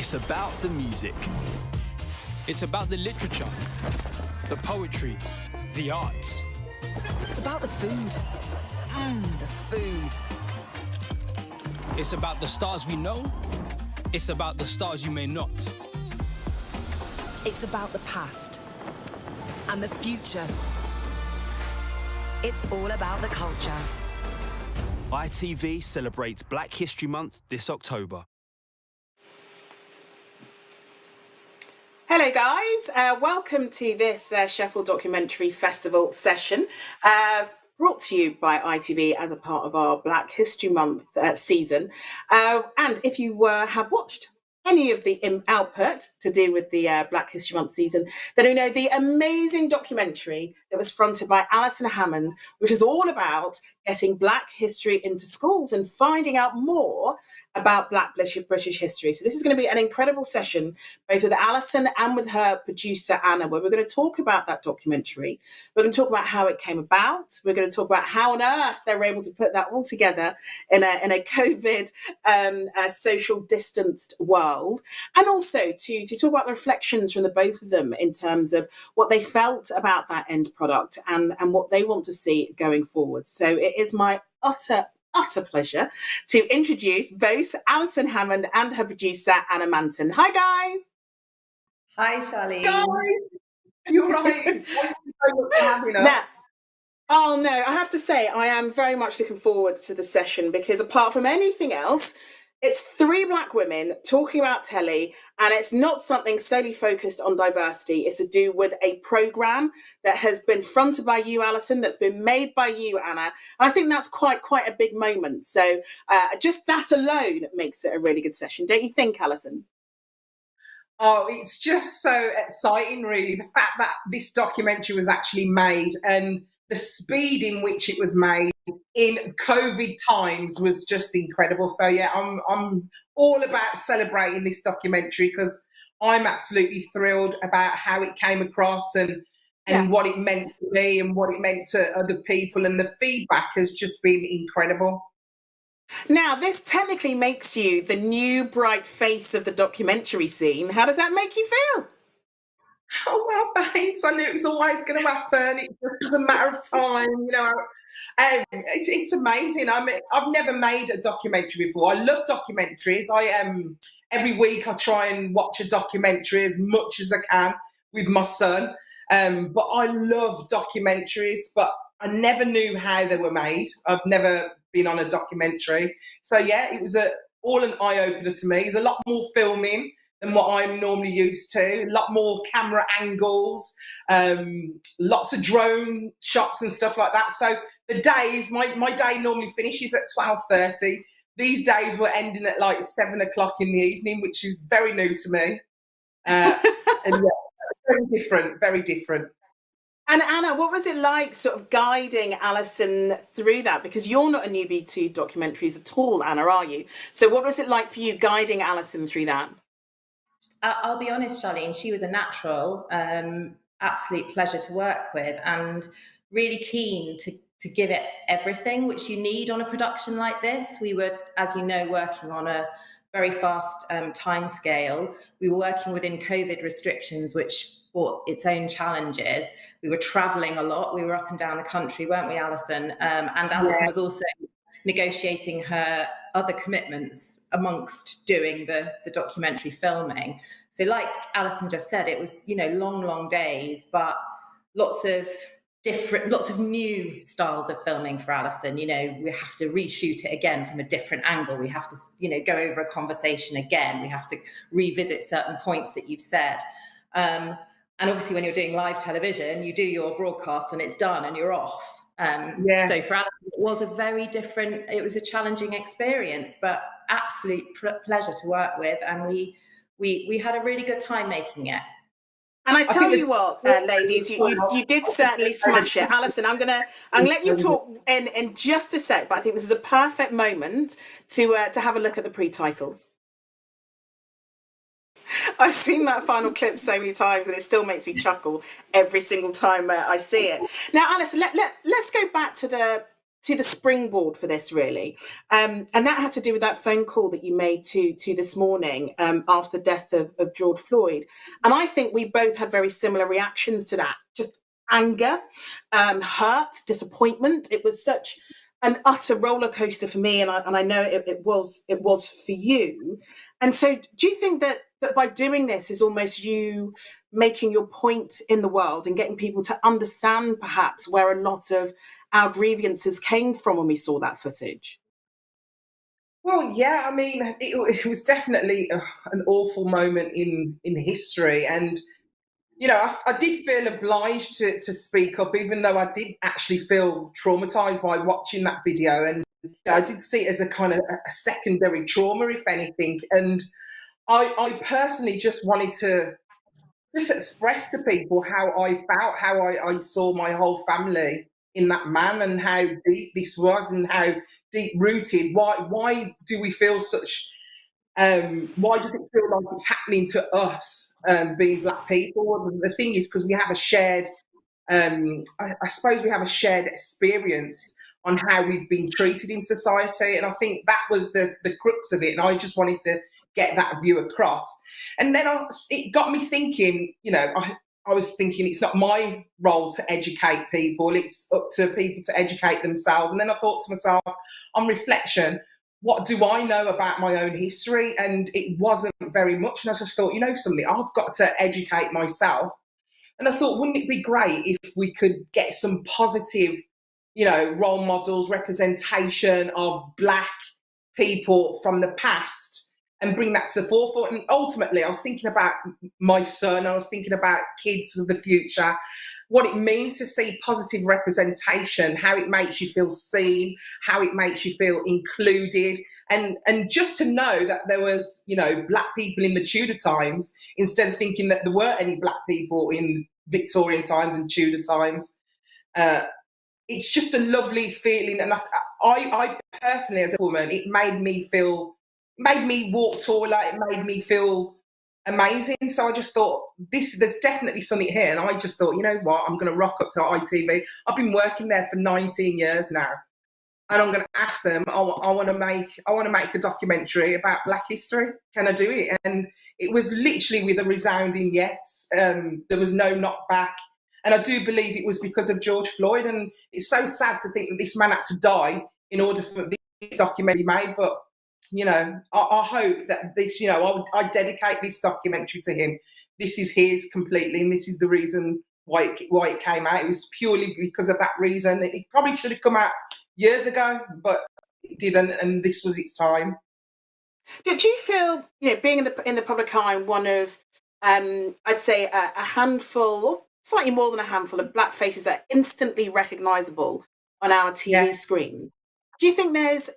It's about the music. It's about the literature, the poetry, the arts. It's about the food. The food. It's about the stars we know. It's about the stars you may not. It's about the past and the future. It's all about the culture. ITV celebrates Black History Month this October. Hello guys, welcome to this Sheffield Documentary Festival session brought to you by ITV as a part of our Black History Month season. And if you have watched any of the output to do with the Black History Month season, then you know the amazing documentary that was fronted by Alison Hammond, which is all about getting Black history into schools and finding out more about Black British history. So this is going to be an incredible session, both with Alison and with her producer, Anna, where we're going to talk about that documentary. We're going to talk about how it came about. We're going to talk about how on earth they were able to put that all together in a COVID social distanced world. And also to talk about the reflections from the both of them in terms of what they felt about that end product and what they want to see going forward. So it is my utter pleasure to introduce both Alison Hammond and her producer, Anna Manton. Hi, guys. Hi, Charlene. Guys, you're right. Thank you so much for having us. Oh, no, I have to say, I am very much looking forward to the session because apart from anything else, it's three Black women talking about telly, and it's not something solely focused on diversity. It's to do with a programme that has been fronted by you, Alison, that's been made by you, Anna. And I think that's quite a big moment. So just that alone makes it a really good session. Don't you think, Alison? Oh, it's just so exciting, really. The fact that this documentary was actually made and the speed in which it was made in COVID times was just incredible. So yeah, I'm all about celebrating this documentary because I'm absolutely thrilled about how it came across and what it meant to me and what it meant to other people, and the feedback has just been incredible. Now, this technically makes you the new bright face of the documentary scene. How does that make you feel? Oh, well, babes, I knew it was always going to happen. It just was a matter of time, you know. It's amazing. I mean, I've never made a documentary before. I love documentaries. Every week I try and watch a documentary as much as I can with my son. But I love documentaries, but I never knew how they were made. I've never been on a documentary. So, yeah, it was all an eye-opener to me. There's a lot more filming than what I'm normally used to. A lot more camera angles, lots of drone shots and stuff like that. So the days, my day normally finishes at 12:30. These days were ending at like 7 o'clock in the evening, which is very new to me. And yeah, very different. And Anna, what was it like sort of guiding Alison through that? Because you're not a newbie to documentaries at all, Anna, are you? So what was it like for you guiding Alison through that? I'll be honest, Charlene, she was a natural, absolute pleasure to work with, and really keen to give it everything which you need on a production like this. We were, as you know, working on a very fast time scale. We were working within COVID restrictions, which brought its own challenges. We were travelling a lot. We were up and down the country, weren't we, Alison? And Alison was also negotiating her other commitments amongst doing the documentary filming. So like Alison just said, it was, you know, long days, but lots of new styles of filming for Alison. You know, we have to reshoot it again from a different angle. We have to, you know, go over a conversation again. We have to revisit certain points that you've said. And obviously when you're doing live television, you do your broadcast and it's done and you're off. So for Alison, it was a challenging experience, but absolute pleasure to work with. And we had a really good time making it. And I tell you what, ladies, you did certainly smash it. Alison, I'm gonna let you talk in just a sec, but I think this is a perfect moment to have a look at the pre-titles. I've seen that final clip so many times and it still makes me chuckle every single time I see it. Now, Alison, let's go back to the to the springboard for this, really, and that had to do with that phone call that you made to this morning after the death of George Floyd. And I think we both had very similar reactions to that. Just anger, hurt, disappointment. It was such an utter roller coaster for me, and I know it was for you. And so, do you think that by doing this is almost you making your point in the world and getting people to understand perhaps where a lot of our grievances came from when we saw that footage? Well, yeah, I mean, it was definitely an awful moment in history, and you know, I did feel obliged to speak up, even though I did actually feel traumatized by watching that video. And you know, I did see it as a kind of a secondary trauma, if anything. And I personally just wanted to just express to people how I felt, how I saw my whole family in that man, and how deep this was, and how deep rooted. Why do we feel such? Why does it feel like it's happening to us, being Black people? The thing is, because we have a shared, I suppose we have a shared experience on how we've been treated in society, and I think that was the crux of it. And I just wanted to get that view across. And then it got me thinking. You know, I was thinking it's not my role to educate people; it's up to people to educate themselves. And then I thought to myself, on reflection, what do I know about my own history? And it wasn't very much. And I just thought, you know something, I've got to educate myself. And I thought, wouldn't it be great if we could get some positive, you know, role models, representation of Black people from the past, and bring that to the forefront? And ultimately, I was thinking about my son, I was thinking about kids of the future, what it means to see positive representation, how it makes you feel seen, how it makes you feel included, and just to know that there was, you know, Black people in the Tudor times, instead of thinking that there weren't any Black people in Victorian times and Tudor times. It's just a lovely feeling, and I personally, as a woman, it made me walk taller, it made me feel amazing. So I just thought, there's definitely something here. And I just thought, you know what, I'm going to rock up to ITV. I've been working there for 19 years now, and I'm going to ask them, I want to make a documentary about Black history. Can I do it? And it was literally with a resounding yes. There was no knockback. And I do believe it was because of George Floyd. And it's so sad to think that this man had to die in order for this documentary made. But you know, I hope that this, you know, I dedicate this documentary to him. This is his completely, and this is the reason why it came out. It was purely because of that reason. It probably should have come out years ago, but it didn't, and this was its time. Do you feel, you know, being in the public eye, one of, I'd say a handful, or slightly more than a handful of Black faces that are instantly recognisable on our TV screen? Do you think there's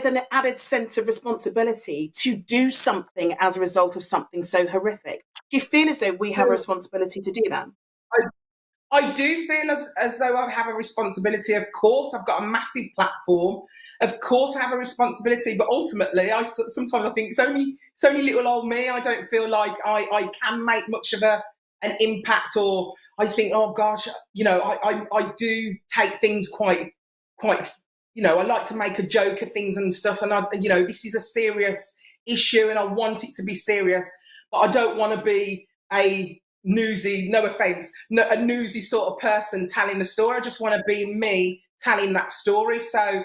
an added sense of responsibility to do something as a result of something so horrific? Do you feel as though we have a responsibility to do that? I do feel as though I have a responsibility. Of course, I've got a massive platform. Of course, I have a responsibility. But ultimately, sometimes I think it's only little old me. I don't feel like I can make much of an impact, or I think, oh gosh, you know, I do take things quite. You know, I like to make a joke of things and stuff, and you know, this is a serious issue, and I want it to be serious, but I don't want to be a newsy, no offence, a newsy sort of person telling the story. I just want to be me telling that story. So,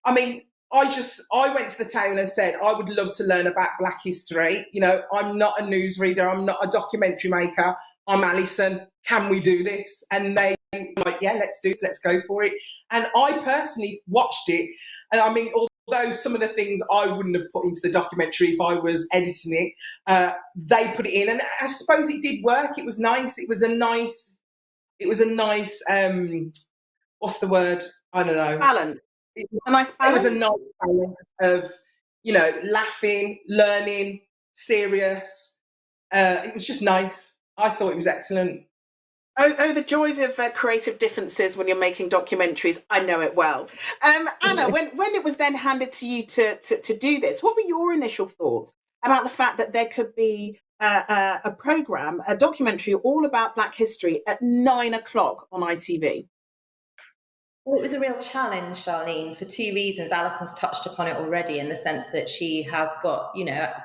I mean, I went to the town and said, I would love to learn about Black history. You know, I'm not a newsreader, I'm not a documentary maker, I'm Alison, can we do this? And they were like, yeah, let's do this, let's go for it. And I personally watched it, and I mean, although some of the things I wouldn't have put into the documentary if I was editing it, they put it in, and I suppose it did work. It was nice. It was a nice, what's the word? I don't know. Balance. A nice balance. It was a nice balance of, you know, laughing, learning, serious. It was just nice. I thought it was excellent. Oh, the joys of creative differences when you're making documentaries. I know it well. Anna, when it was then handed to you to do this, what were your initial thoughts about the fact that there could be a programme, a documentary all about Black history at 9 o'clock on ITV? Well, it was a real challenge, Charlene, for two reasons. Alison's touched upon it already, in the sense that she has got,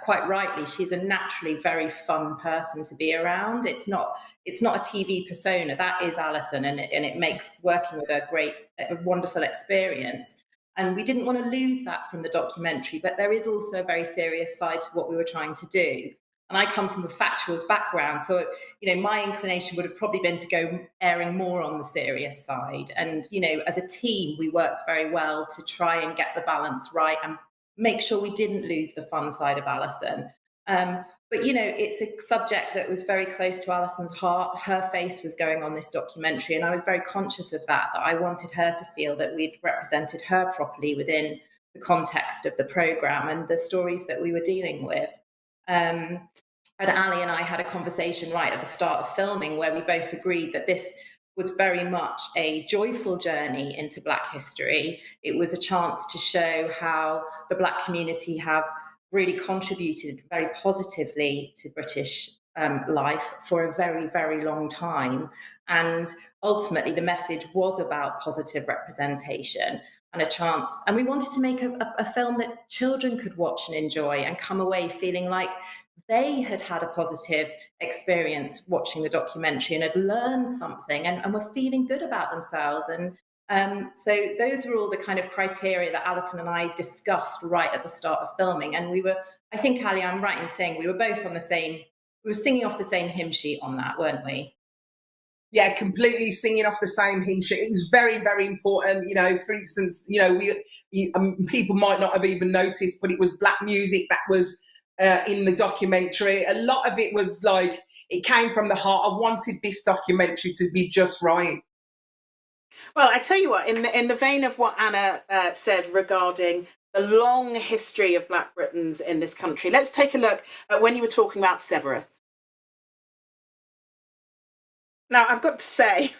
quite rightly, she's a naturally very fun person to be around. It's not a TV persona. That is Alison, and it makes working with her a wonderful experience. And we didn't want to lose that from the documentary, but there is also a very serious side to what we were trying to do. And I come from a factuals background, so my inclination would have probably been to go airing more on the serious side. And as a team, we worked very well to try and get the balance right and make sure we didn't lose the fun side of Alison. But it's a subject that was very close to Alison's heart. Her face was going on this documentary, and I was very conscious of that I wanted her to feel that we'd represented her properly within the context of the programme and the stories that we were dealing with. And Ali and I had a conversation right at the start of filming where we both agreed that this was very much a joyful journey into Black history. It was a chance to show how the Black community have really contributed very positively to British life for a very, very long time. And ultimately, the message was about positive representation and a chance. And we wanted to make a film that children could watch and enjoy and come away feeling like they had had a positive experience watching the documentary and had learned something and were feeling good about themselves. And so those were all the kind of criteria that Alison and I discussed right at the start of filming. And we were, I think, Ali, I'm right in saying we were both on we were singing off the same hymn sheet on that, weren't we? Yeah, completely singing off the same hymn sheet. It was very, very important. For instance, people might not have even noticed, but it was Black music that was in the documentary. A lot of it was like, it came from the heart. I wanted this documentary to be just right. Well, I tell you what, in the vein of what Anna said regarding the long history of Black Britons in this country, let's take a look at when you were talking about Severus. Now, I've got to say,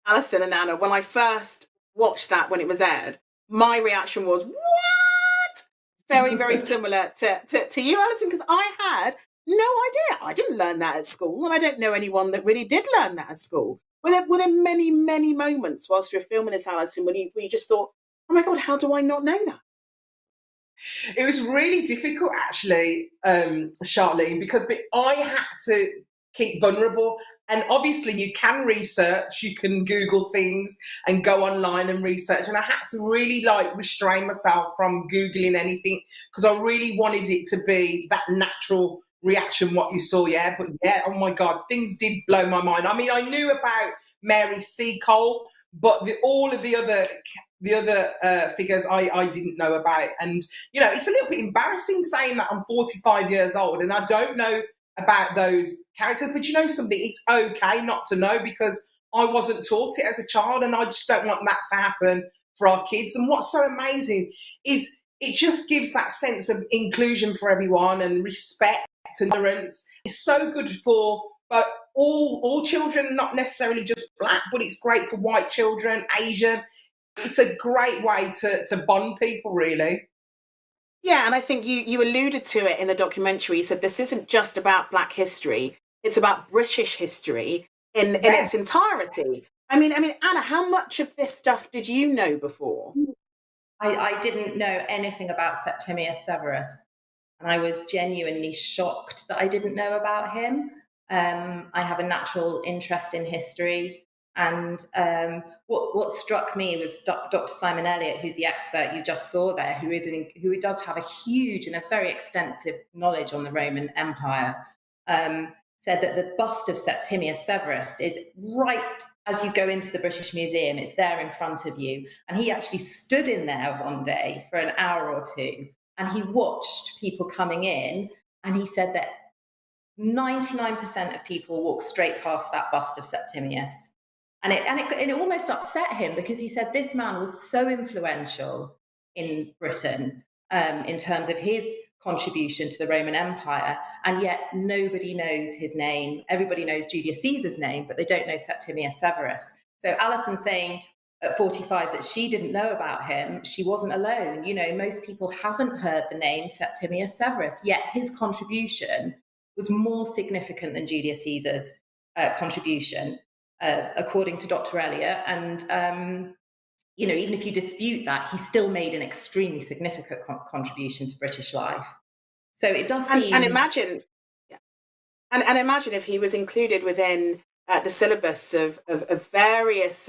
Alison and Anna, when I first watched that when it was aired, my reaction was, what? Very, very similar to you, Alison, because I had no idea. I didn't learn that at school, and I don't know anyone that really did learn that at school. Were there many, many moments whilst you were filming this, Alison, when you just thought, oh my God, how do I not know that? It was really difficult, actually, Charlene, because I had to keep vulnerable. And obviously you can research, you can Google things and go online and research. And I had to really restrain myself from Googling anything, because I really wanted it to be that natural reaction, what you saw. Yeah. But yeah, oh my God, things did blow my mind. I mean, I knew about Mary Seacole, but all of the other figures I didn't know about. And, it's a little bit embarrassing saying that I'm 45 years old and I don't know about those characters, but something, it's okay not to know, because I wasn't taught it as a child, and I just don't want that to happen for our kids. And what's so amazing is it just gives that sense of inclusion for everyone and respect and tolerance. It's so good for all children, not necessarily just Black, but it's great for white children, Asian. It's a great way to bond people, really. Yeah, and I think you alluded to it in the documentary. You said this isn't just about Black history; it's about British history in its entirety. I mean, Anna, how much of this stuff did you know before? I didn't know anything about Septimius Severus, and I was genuinely shocked that I didn't know about him. I have a natural interest in history. And what struck me was Dr. Simon Elliott, who's the expert you just saw there, who does have a huge and a very extensive knowledge on the Roman Empire, said that the bust of Septimius Severus is right as you go into the British Museum. It's there in front of you. And he actually stood in there one day for an hour or two, and he watched people coming in, and he said that 99% of people walk straight past that bust of Septimius. And it almost upset him, because he said this man was so influential in Britain in terms of his contribution to the Roman Empire, and yet nobody knows his name. Everybody knows Julius Caesar's name, but they don't know Septimius Severus. So Alison saying at 45 that she didn't know about him, she wasn't alone. Most people haven't heard the name Septimius Severus, yet his contribution was more significant than Julius Caesar's contribution. According to Dr. Elliott. And you know, even if you dispute that, he still made an extremely significant contribution to British life. So it does seem... And imagine, yeah. and imagine if he was included within the syllabus of various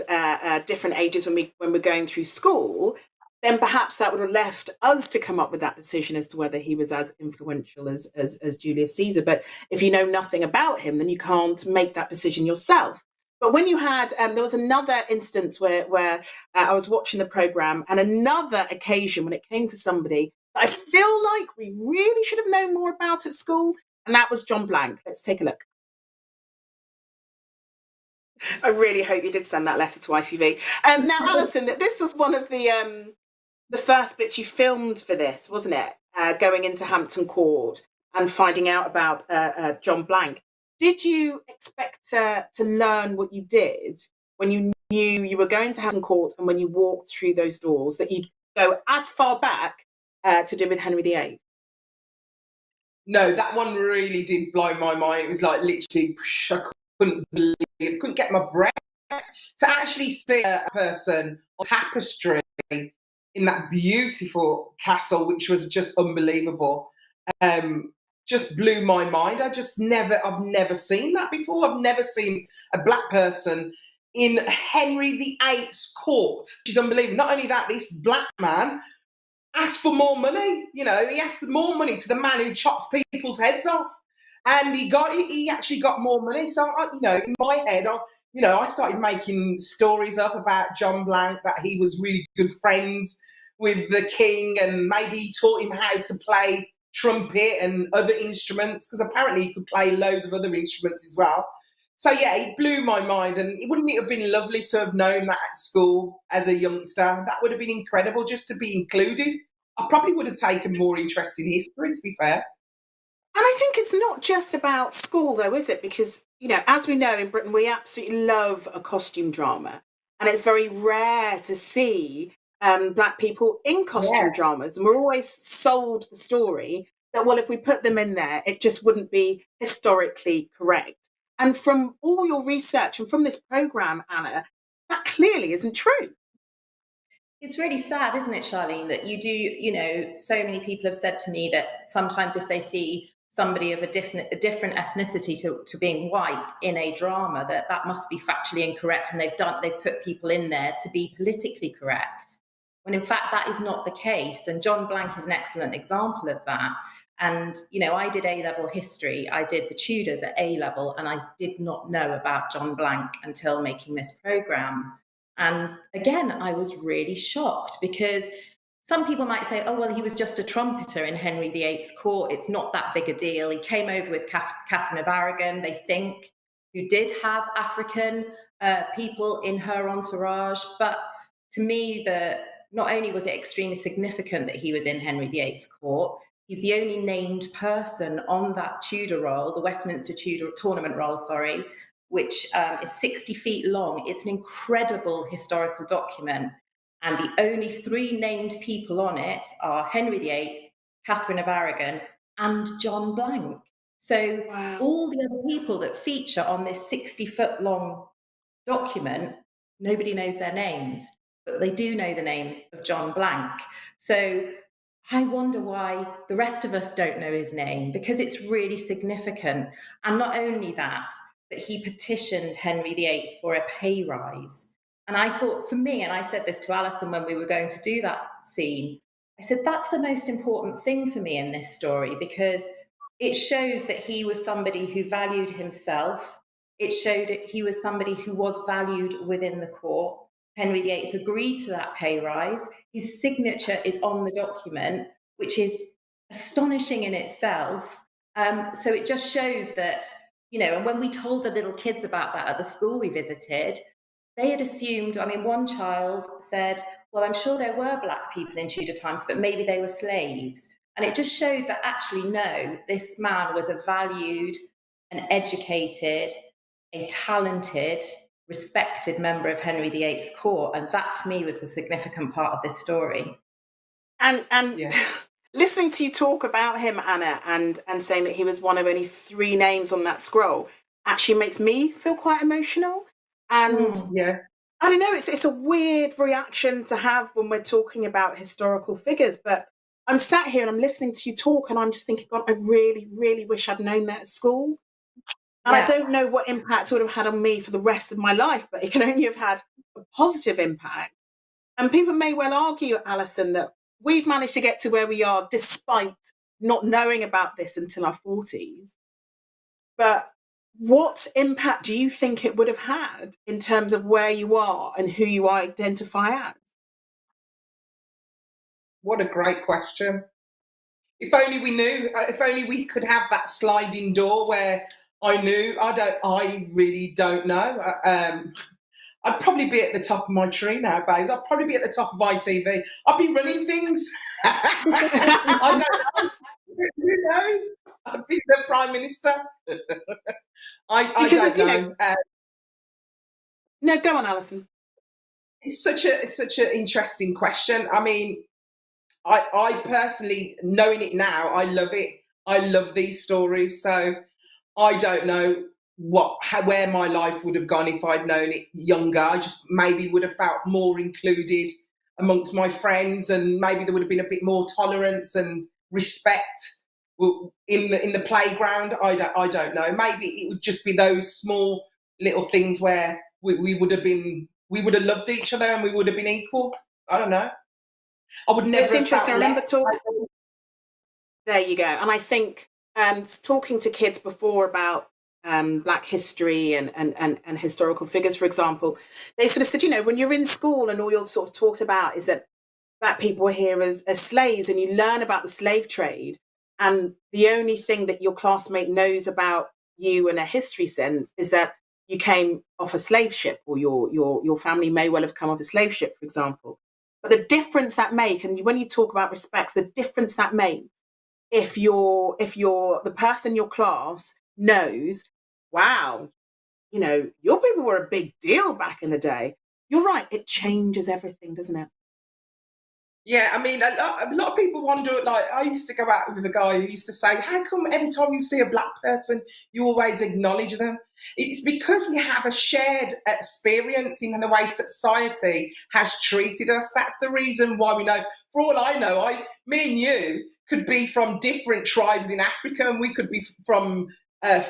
different ages when we're going through school, then perhaps that would have left us to come up with that decision as to whether he was as influential as Julius Caesar. But if you know nothing about him, then you can't make that decision yourself. But when you had, there was another instance where I was watching the programme, and another occasion when it came to somebody that I feel like we really should have known more about at school, and that was John Blank. Let's take a look. I really hope you did send that letter to ITV. Now, Alison, this was one of the first bits you filmed for this, wasn't it? Going into Hampton Court and finding out about John Blank. Did you expect to learn what you did when you knew you were going to Hampton Court and when you walked through those doors, that you'd go as far back to do with Henry VIII? No, that one really did blow my mind. It was like literally, I couldn't believe it, couldn't get my breath. To actually see a person on tapestry in that beautiful castle, which was just unbelievable, just blew my mind. I've never seen that before. I've never seen a black person in Henry VIII's court, which is unbelievable. Not only that, this black man asked for more money. You know, he asked for more money to the man who chops people's heads off, and he actually got more money. So, you know, in my head, I started making stories up about John Blank, that he was really good friends with the king, and maybe he taught him how to play trumpet and other instruments, because apparently he could play loads of other instruments as well. So yeah, it blew my mind, and wouldn't it have been lovely to have known that at school as a youngster? That would have been incredible, just to be included. I probably would have taken more interest in history, to be fair. And I think it's not just about school, though, is it? Because, you know, as we know, in Britain, we absolutely love a costume drama, and it's very rare to see black people in costume dramas, and we're always sold the story that, well, if we put them in there, it just wouldn't be historically correct. And from all your research and from this programme, Anna, that clearly isn't true. It's really sad, isn't it, Charlene, that you do, you know, so many people have said to me that sometimes if they see somebody of a different ethnicity to being white in a drama, that must be factually incorrect, and they've put people in there to be politically correct, when in fact that is not the case. And John Blank is an excellent example of that. And, you know, I did A-level history, I did the Tudors at A-level, and I did not know about John Blank until making this programme. And again, I was really shocked, because some people might say, oh, well, he was just a trumpeter in Henry VIII's court. It's not that big a deal. He came over with Catherine of Aragon, they think, who did have African people in her entourage. But to me, not only was it extremely significant that he was in Henry VIII's court, he's the only named person on that Tudor roll, the Westminster Tudor tournament roll, which is 60 feet long. It's an incredible historical document. And the only three named people on it are Henry VIII, Catherine of Aragon, and John Blank. So all the other people that feature on this 60-foot long document, nobody knows their names, but they do know the name of John Blank. So I wonder why the rest of us don't know his name, because it's really significant. And not only that he petitioned Henry VIII for a pay rise. And I thought, for me, and I said this to Alison when we were going to do that scene, I said, that's the most important thing for me in this story, because it shows that he was somebody who valued himself. It showed that he was somebody who was valued within the court. Henry VIII agreed to that pay rise. His signature is on the document, which is astonishing in itself. So it just shows that, you know, and when we told the little kids about that at the school we visited, they had assumed, I mean, one child said, well, I'm sure there were black people in Tudor times, but maybe they were slaves. And it just showed that actually, no, this man was a valued, an educated, a talented, respected member of Henry VIII's court. And that to me was the significant part of this story. And listening to you talk about him, Anna, and saying that he was one of only three names on that scroll actually makes me feel quite emotional. And I don't know, it's a weird reaction to have when we're talking about historical figures, but I'm sat here and I'm listening to you talk and I'm just thinking, God, I really, really wish I'd known that at school. And I Yeah. don't know what impact it would have had on me for the rest of my life, but it can only have had a positive impact. And people may well argue, Alison, that we've managed to get to where we are despite not knowing about this until our 40s. But what impact do you think it would have had in terms of where you are and who you identify as? What a great question. If only we knew, if only we could have that sliding door where I knew. I really don't know. I'd probably be at the top of my tree nowadays. I'd probably be at the top of ITV. I'd be running things. I don't know. Who knows? I'd be the Prime Minister. I don't know. No, go on, Alison. It's such an interesting question. I mean, I personally, knowing it now, I love it. I love these stories. So I don't know where my life would have gone if I'd known it younger. I just maybe would have felt more included amongst my friends, and maybe there would have been a bit more tolerance and respect in the playground. I don't know. Maybe it would just be those small little things where we would have loved each other and we would have been equal. I don't know. I would never. It's interesting. I remember talking. There you go. And I think talking to kids before about Black history and historical figures, for example, they sort of said, you know, when you're in school and all you're sort of talked about is that Black people were here as slaves, and you learn about the slave trade, and the only thing that your classmate knows about you in a history sense is that you came off a slave ship, or your family may well have come off a slave ship, for example. But the difference that makes, and when you talk about respects, the difference that makes if you're the person in your class knows, wow, you know, your people were a big deal back in the day. You're right, it changes everything, doesn't it? Yeah, I mean, a lot of people wonder, like, I used to go out with a guy who used to say, how come every time you see a Black person, you always acknowledge them? It's because we have a shared experience in the way society has treated us. That's the reason why we know. For all I know, me and you could be from different tribes in Africa, and we could be from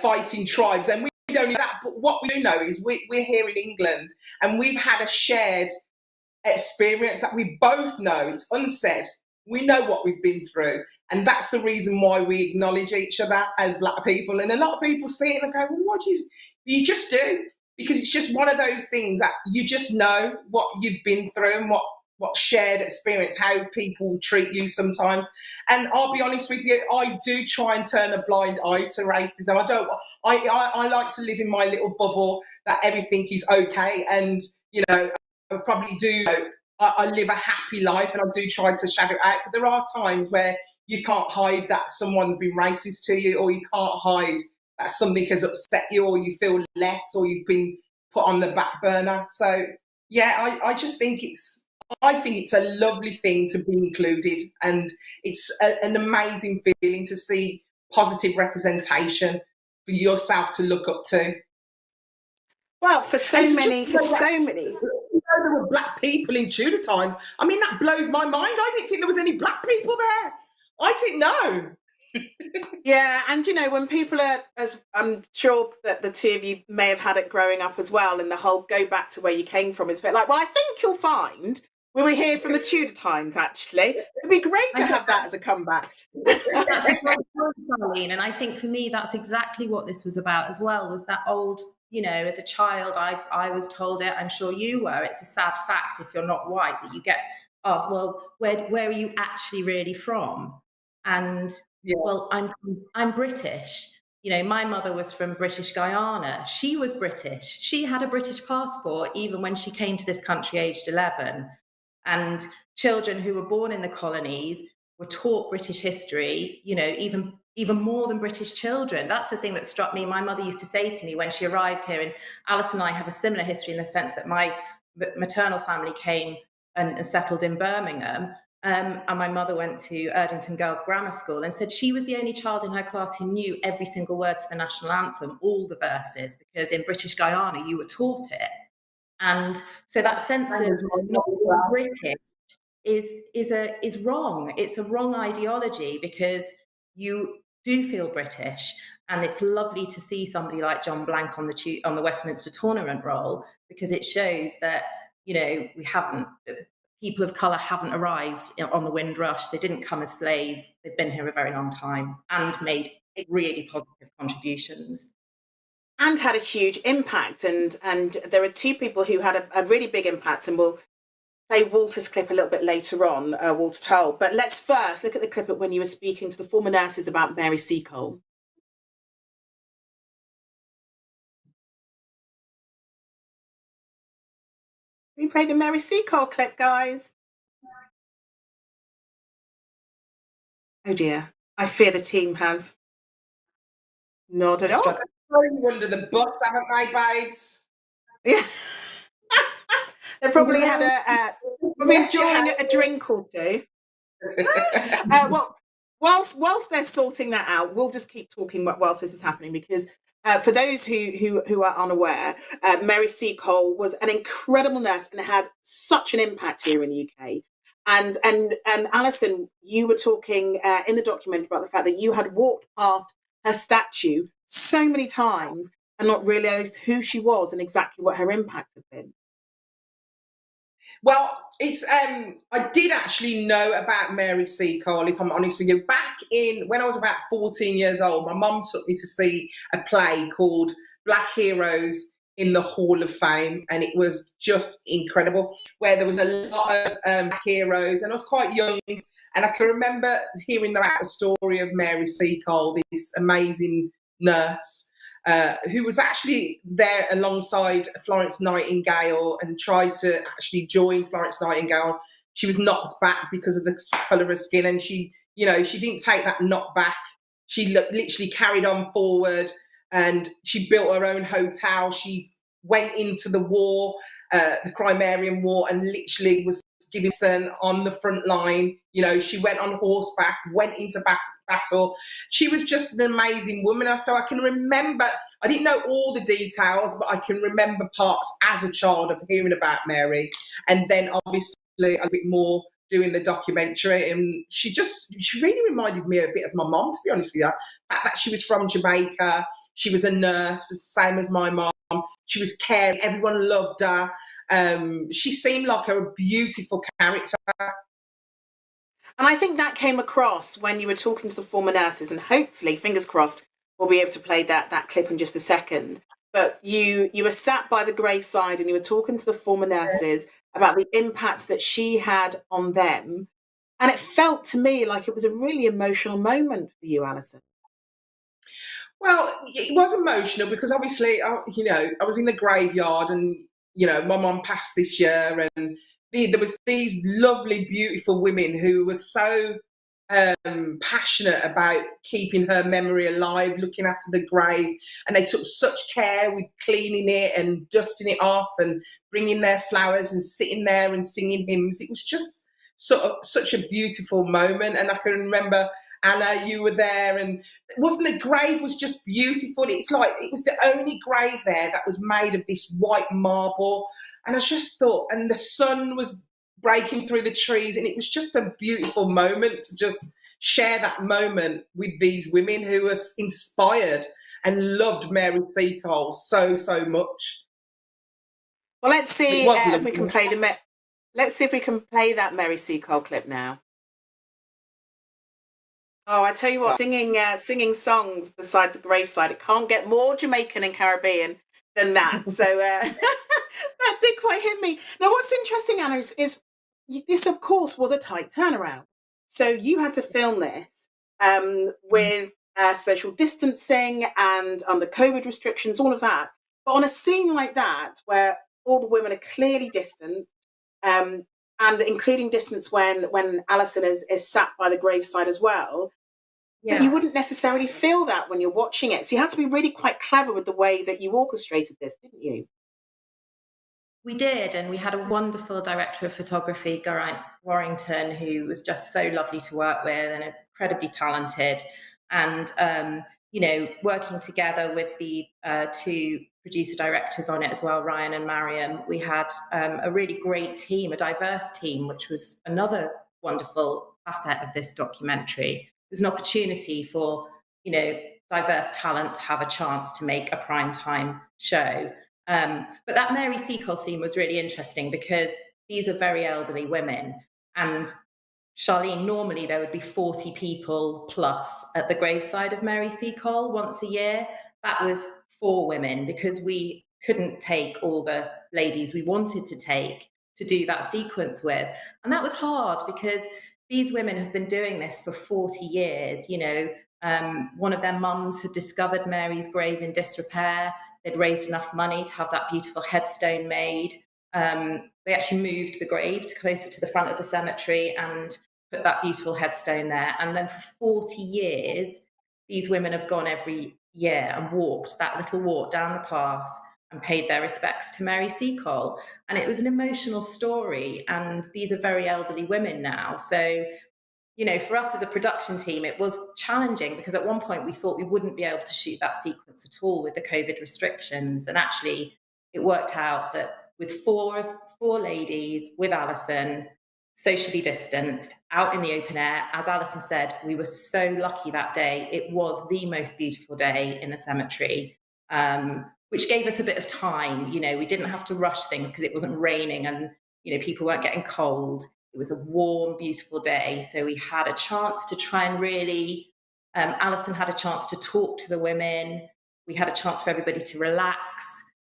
fighting tribes, and we don't know that. But what we do know is we're here in England, and we've had a shared experience that we both know. It's unsaid. We know what we've been through, and that's the reason why we acknowledge each other as Black people. And a lot of people see it and go, well, what do you just do, because it's just one of those things that you just know what you've been through and what shared experience, how people treat you sometimes. And I'll be honest with you, I do try and turn a blind eye to racism. I like to live in my little bubble that everything is okay, and you know, I probably do. I live a happy life, and I do try to shadow it out. But there are times where you can't hide that someone's been racist to you, or you can't hide that something has upset you, or you feel less, or you've been put on the back burner. So yeah, I just think it's a lovely thing to be included, and it's an amazing feeling to see positive representation for yourself to look up to. Well, for so many. There were Black people in Tudor times. I mean, that blows my mind. I didn't think there was any Black people there. I didn't know. Yeah, and you know, when people are, as I'm sure that the two of you may have had it growing up as well, and the whole go back to where you came from is a bit like, well, I think you'll find we were here from the Tudor times, actually. It'd be great to have that as a comeback. That's a great point, Charlene. And I think for me, that's exactly what this was about as well, was that old, you know, as a child, I was told it, I'm sure you were, it's a sad fact if you're not white that you get, oh, well, where are you actually really from? And, yeah. Well, I'm British. You know, my mother was from British Guyana. She was British. She had a British passport even when she came to this country aged 11. And children who were born in the colonies were taught British history, you know, even more than British children. That's the thing that struck me. My mother used to say to me when she arrived here, and Alison and I have a similar history in the sense that my maternal family came and settled in Birmingham. And my mother went to Erdington Girls Grammar School, and said she was the only child in her class who knew every single word to the national anthem, all the verses, because in British Guyana, you were taught it. And so that sense of not being British is wrong. It's a wrong ideology, because you do feel British, and it's lovely to see somebody like John Blank on the Westminster tournament roll, because it shows that, you know, people of colour haven't arrived on the Windrush. They didn't come as slaves. They've been here a very long time and made really positive contributions. And had a huge impact. And there are two people who had a really big impact, and we'll play Walter's clip a little bit later on, Walter Tull. But let's first look at the clip of when you were speaking to the former nurses about Mary Seacole. We play the Mary Seacole clip, guys. Oh dear, I fear the team has nodded off. Thrown you under the bus, haven't they, babes? Yeah. They probably had probably enjoying a drink or two. Well, whilst they're sorting that out, we'll just keep talking whilst this is happening, because for those who are unaware, Mary Seacole was an incredible nurse and had such an impact here in the UK. And Alison, you were talking in the documentary about the fact that you had walked past her statue so many times and not realised who she was and exactly what her impact had been. Well, it's I did actually know about Mary Seacole, if I'm honest with you. Back when I was about 14 years old, my mum took me to see a play called Black Heroes in the Hall of Fame, and it was just incredible, where there was a lot of black heroes, and I was quite young, and I can remember hearing about the story of Mary Seacole, this amazing nurse, who was actually there alongside Florence Nightingale and tried to actually join Florence Nightingale. She was knocked back because of the colour of her skin, and she didn't take that knock back. She literally carried on forward, and she built her own hotel. She went into the war, the Crimean War, and literally was giving son on the front line. You know, she went on horseback, went into battle. She was just an amazing woman. So I can remember, I didn't know all the details, but I can remember parts as a child of hearing about Mary. And then obviously a bit more doing the documentary. And she really reminded me a bit of my mom, to be honest with you. The fact that she was from Jamaica, she was a nurse, the same as my mom. She was caring, everyone loved her. She seemed like a beautiful character. And I think that came across when you were talking to the former nurses, and hopefully, fingers crossed, we'll be able to play that clip in just a second. But you were sat by the graveside and you were talking to the former nurses about the impact that she had on them. And it felt to me like it was a really emotional moment for you, Alison. Well, it was emotional because obviously, I was in the graveyard, and, my mum passed this year, and there was these lovely, beautiful women who were so passionate about keeping her memory alive, looking after the grave, and they took such care with cleaning it and dusting it off and bringing their flowers and sitting there and singing hymns. It was just such a beautiful moment. And I can remember, Anna, you were there, and the grave was just beautiful. It's like it was the only grave there that was made of this white marble. And I just thought, and the sun was breaking through the trees, and it was just a beautiful moment to just share that moment with these women who were inspired and loved Mary Seacole so much. Well, let's see if we can play let's see if we can play that Mary Seacole clip now. Oh, I tell you what, singing songs beside the graveside, it can't get more Jamaican and Caribbean than that. So that did quite hit me. Now, what's interesting, Anna, is this, of course, was a tight turnaround. So you had to film this with social distancing and under COVID restrictions, all of that. But on a scene like that, where all the women are clearly distant, and including distance when Alison is sat by the graveside as well, but you wouldn't necessarily feel that when you're watching it. So you had to be really quite clever with the way that you orchestrated this, didn't you? We did, and we had a wonderful director of photography, Geraint Warrington, who was just so lovely to work with and incredibly talented. And working together with the two producer directors on it as well, Ryan and Mariam, we had a really great team, a diverse team, which was another wonderful facet of this documentary. It was an opportunity for, diverse talent to have a chance to make a primetime show. But that Mary Seacole scene was really interesting because these are very elderly women. And Charlene, normally there would be 40 people plus at the graveside of Mary Seacole once a year. That was 4 women because we couldn't take all the ladies we wanted to take to do that sequence with. And that was hard because these women have been doing this for 40 years. One of their mums had discovered Mary's grave in disrepair. They'd raised enough money to have that beautiful headstone made. They actually moved the grave closer to the front of the cemetery and put that beautiful headstone there. And then for 40 years, these women have gone every year and walked that little walk down the path and paid their respects to Mary Seacole. And it was an emotional story. And these are very elderly women now. So, for us as a production team, it was challenging because at one point we thought we wouldn't be able to shoot that sequence at all with the COVID restrictions. And actually, it worked out that with four ladies, with Alison, socially distanced, out in the open air, as Alison said, we were so lucky that day. It was the most beautiful day in the cemetery, which gave us a bit of time. We didn't have to rush things because it wasn't raining and, people weren't getting cold. It was a warm, beautiful day. So we had a chance to try and really, Alison had a chance to talk to the women. We had a chance for everybody to relax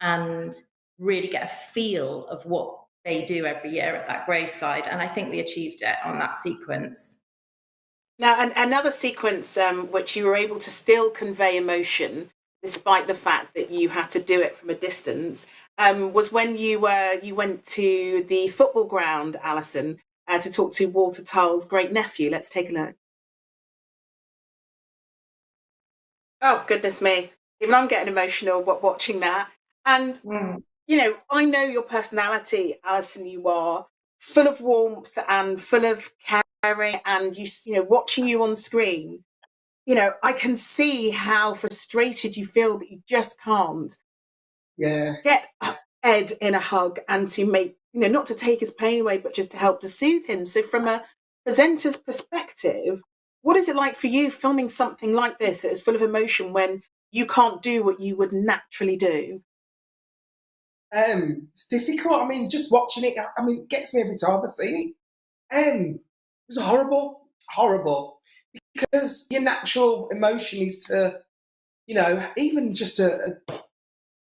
and really get a feel of what they do every year at that graveside. And I think we achieved it on that sequence. Now, another sequence which you were able to still convey emotion, despite the fact that you had to do it from a distance, was when you went to the football ground, Alison, to talk to Walter Tull's great nephew. Let's take a look. Oh, goodness me. Even I'm getting emotional watching that. And, I know your personality, Alison. You are full of warmth and full of caring, and watching you on screen, I can see how frustrated you feel that you just can't get Ed in a hug and to make, not to take his pain away, but just to help to soothe him. So from a presenter's perspective, what is it like for you filming something like this that is full of emotion when you can't do what you would naturally do? It's difficult. I mean, just watching it, it gets me every time I see it. It was horrible. Because your natural emotion is to, even just a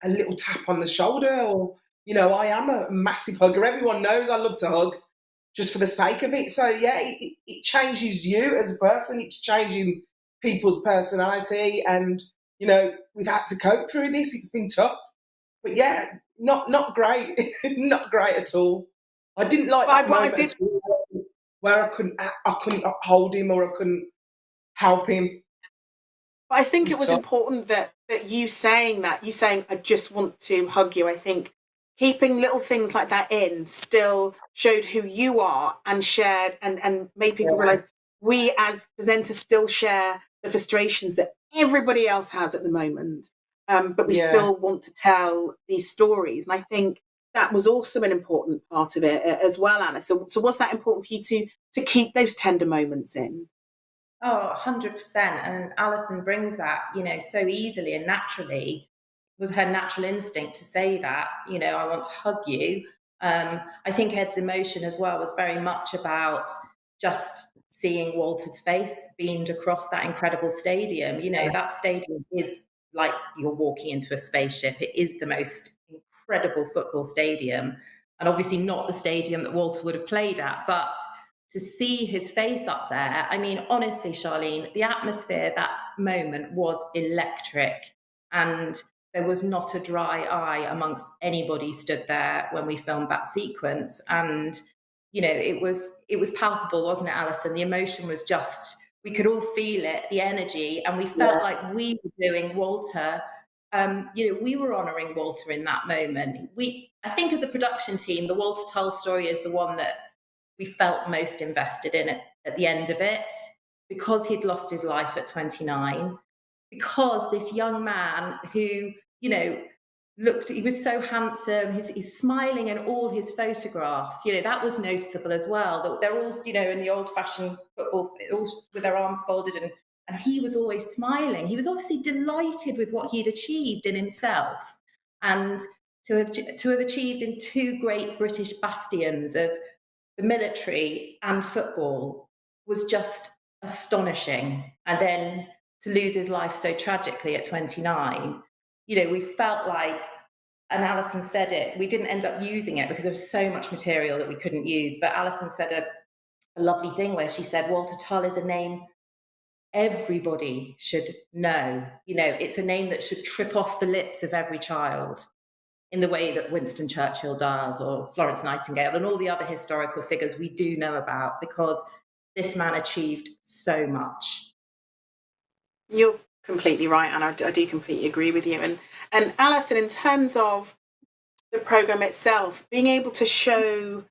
little tap on the shoulder or, I am a massive hugger. Everyone knows I love to hug just for the sake of it. So, yeah, it changes you as a person. It's changing people's personality. And, we've had to cope through this. It's been tough. But, yeah, not great. Not great at all. I didn't like that moment at all where I couldn't hold him or I couldn't help him. But I think it was important that you saying, I just want to hug you. I think keeping little things like that in still showed who you are and shared and made people realise we as presenters still share the frustrations that everybody else has at the moment. But we still want to tell these stories. And I think that was also an important part of it as well, Anna. So was that important for you to keep those tender moments in? Oh, 100%. And Alison brings that, so easily and naturally. It was her natural instinct to say that, I want to hug you. I think Ed's emotion as well was very much about just seeing Walter's face beamed across that incredible stadium. That stadium is like you're walking into a spaceship. It is the most incredible football stadium. And obviously not the stadium that Walter would have played at, but to see his face up there, I mean, honestly, Charlene, the atmosphere that moment was electric. And there was not a dry eye amongst anybody stood there when we filmed that sequence. And, it was palpable, wasn't it, Alison? The emotion was just, we could all feel it, the energy, and we felt like we were doing Walter. We were honouring Walter in that moment. I think as a production team, the Walter Tull story is the one that we felt most invested in it at the end of it, because he'd lost his life at 29, because this young man who, you know, he was so handsome, he's smiling in all his photographs, you know, that was noticeable as well. They're all, you know, in the old-fashioned football, all with their arms folded, and he was always smiling. He was obviously delighted with what he'd achieved in himself. And to have achieved in two great British bastions of the military and football was just astonishing. And then to lose his life so tragically at 29, you know, we felt like, and Alison said it, we didn't end up using it because there was so much material that we couldn't use, but Alison said a lovely thing where she said, Walter Tull is a name everybody should know. You know, it's a name that should trip off the lips of every child in the way that Winston Churchill does, or Florence Nightingale, and all the other historical figures we do know about, because this man achieved so much. You're completely right, and I do completely agree with you. And Alison, in terms of the programme itself, being able to show,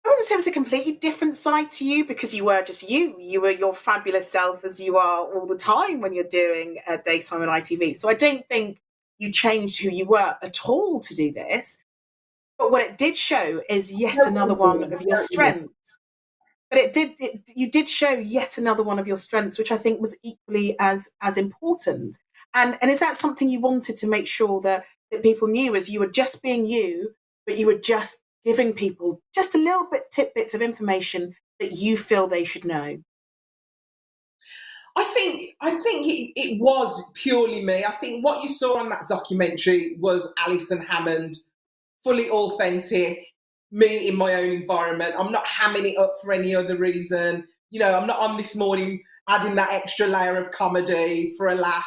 I wouldn't say it was a completely different side to you, because you were just you were your fabulous self as you are all the time when you're doing daytime on ITV. So I don't think you changed who you were at all to do this. But what it did show is yet another one of your strengths. But you did show yet another one of your strengths, which I think was equally as important. And is that something you wanted to make sure that people knew, as you were just being you, but you were just giving people just a little bit tidbits of information that you feel they should know? I think it was purely me. I think what you saw on that documentary was Alison Hammond, fully authentic, me in my own environment. I'm not hamming it up for any other reason. You know, I'm not on This Morning adding that extra layer of comedy for a laugh.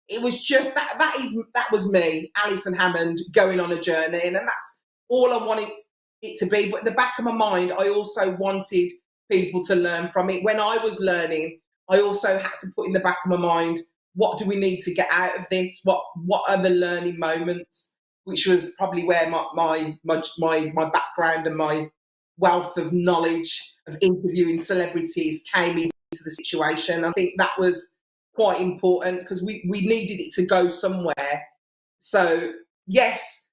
It was just that was me, Alison Hammond, going on a journey, and that's all I wanted it to be. But in the back of my mind, I also wanted people to learn from it. When I was learning, I also had to put in the back of my mind, what do we need to get out of this? What are the learning moments? Which was probably where my background and my wealth of knowledge of interviewing celebrities came into the situation. I think that was quite important, because we needed it to go somewhere. So yes,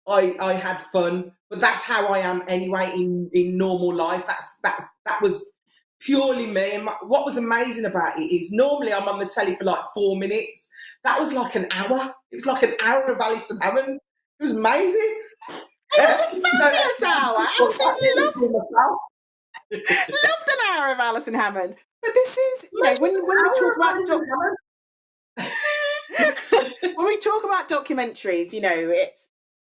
I had fun, but that's how I am anyway in normal life. That was purely me. And what was amazing about it is, normally I'm on the telly for like 4 minutes. That was like an hour. It was like an hour of Alison Hammond. It was amazing. It was a fabulous hour. Absolutely loved an hour of Alison Hammond. But this is, you know, when we talk about when we talk about documentaries, you know, it's,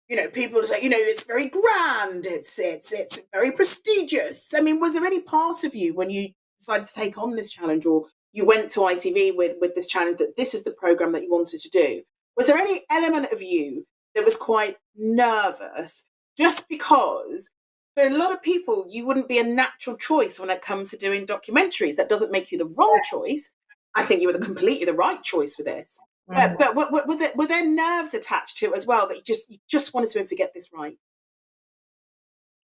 you know, people say, you know, it's very grand, it's very prestigious. I mean, was there any part of you when you decided to take on this challenge, or you went to ITV with this challenge, that this is the programme that you wanted to do? Was there any element of you that was quite nervous, just because for a lot of people you wouldn't be a natural choice when it comes to doing documentaries? That doesn't make you the wrong choice. I think you were completely the right choice for this. But were there nerves attached to it as well, that you just wanted to be able to get this right?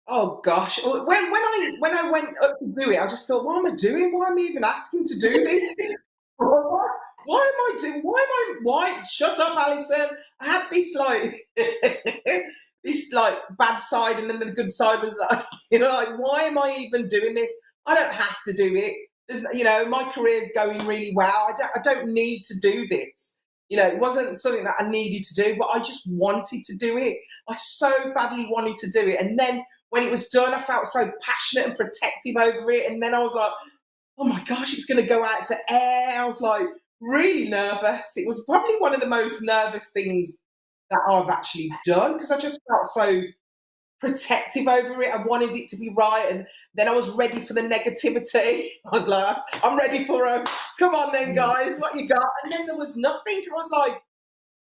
Oh gosh, when I went up to do it, I just thought, what am I doing? Why am I even asking to do this? Why am I doing? Why? Shut up, Alison. I had this this bad side, and then the good side was like, you know, like, why am I even doing this? I don't have to do it. You know, my career's going really well. I don't need to do this. You know, it wasn't something that I needed to do, but I just wanted to do it. I so badly wanted to do it. And then when it was done, I felt so passionate and protective over it. And then I was like, oh my gosh, it's going to go out to air. I was like really nervous. It was probably one of the most nervous things that I've actually done, because I just felt so protective over it. I wanted it to be right, and then I was ready for the negativity. I was like, I'm ready for them. Come on then, guys, what you got? And then there was nothing. I was like,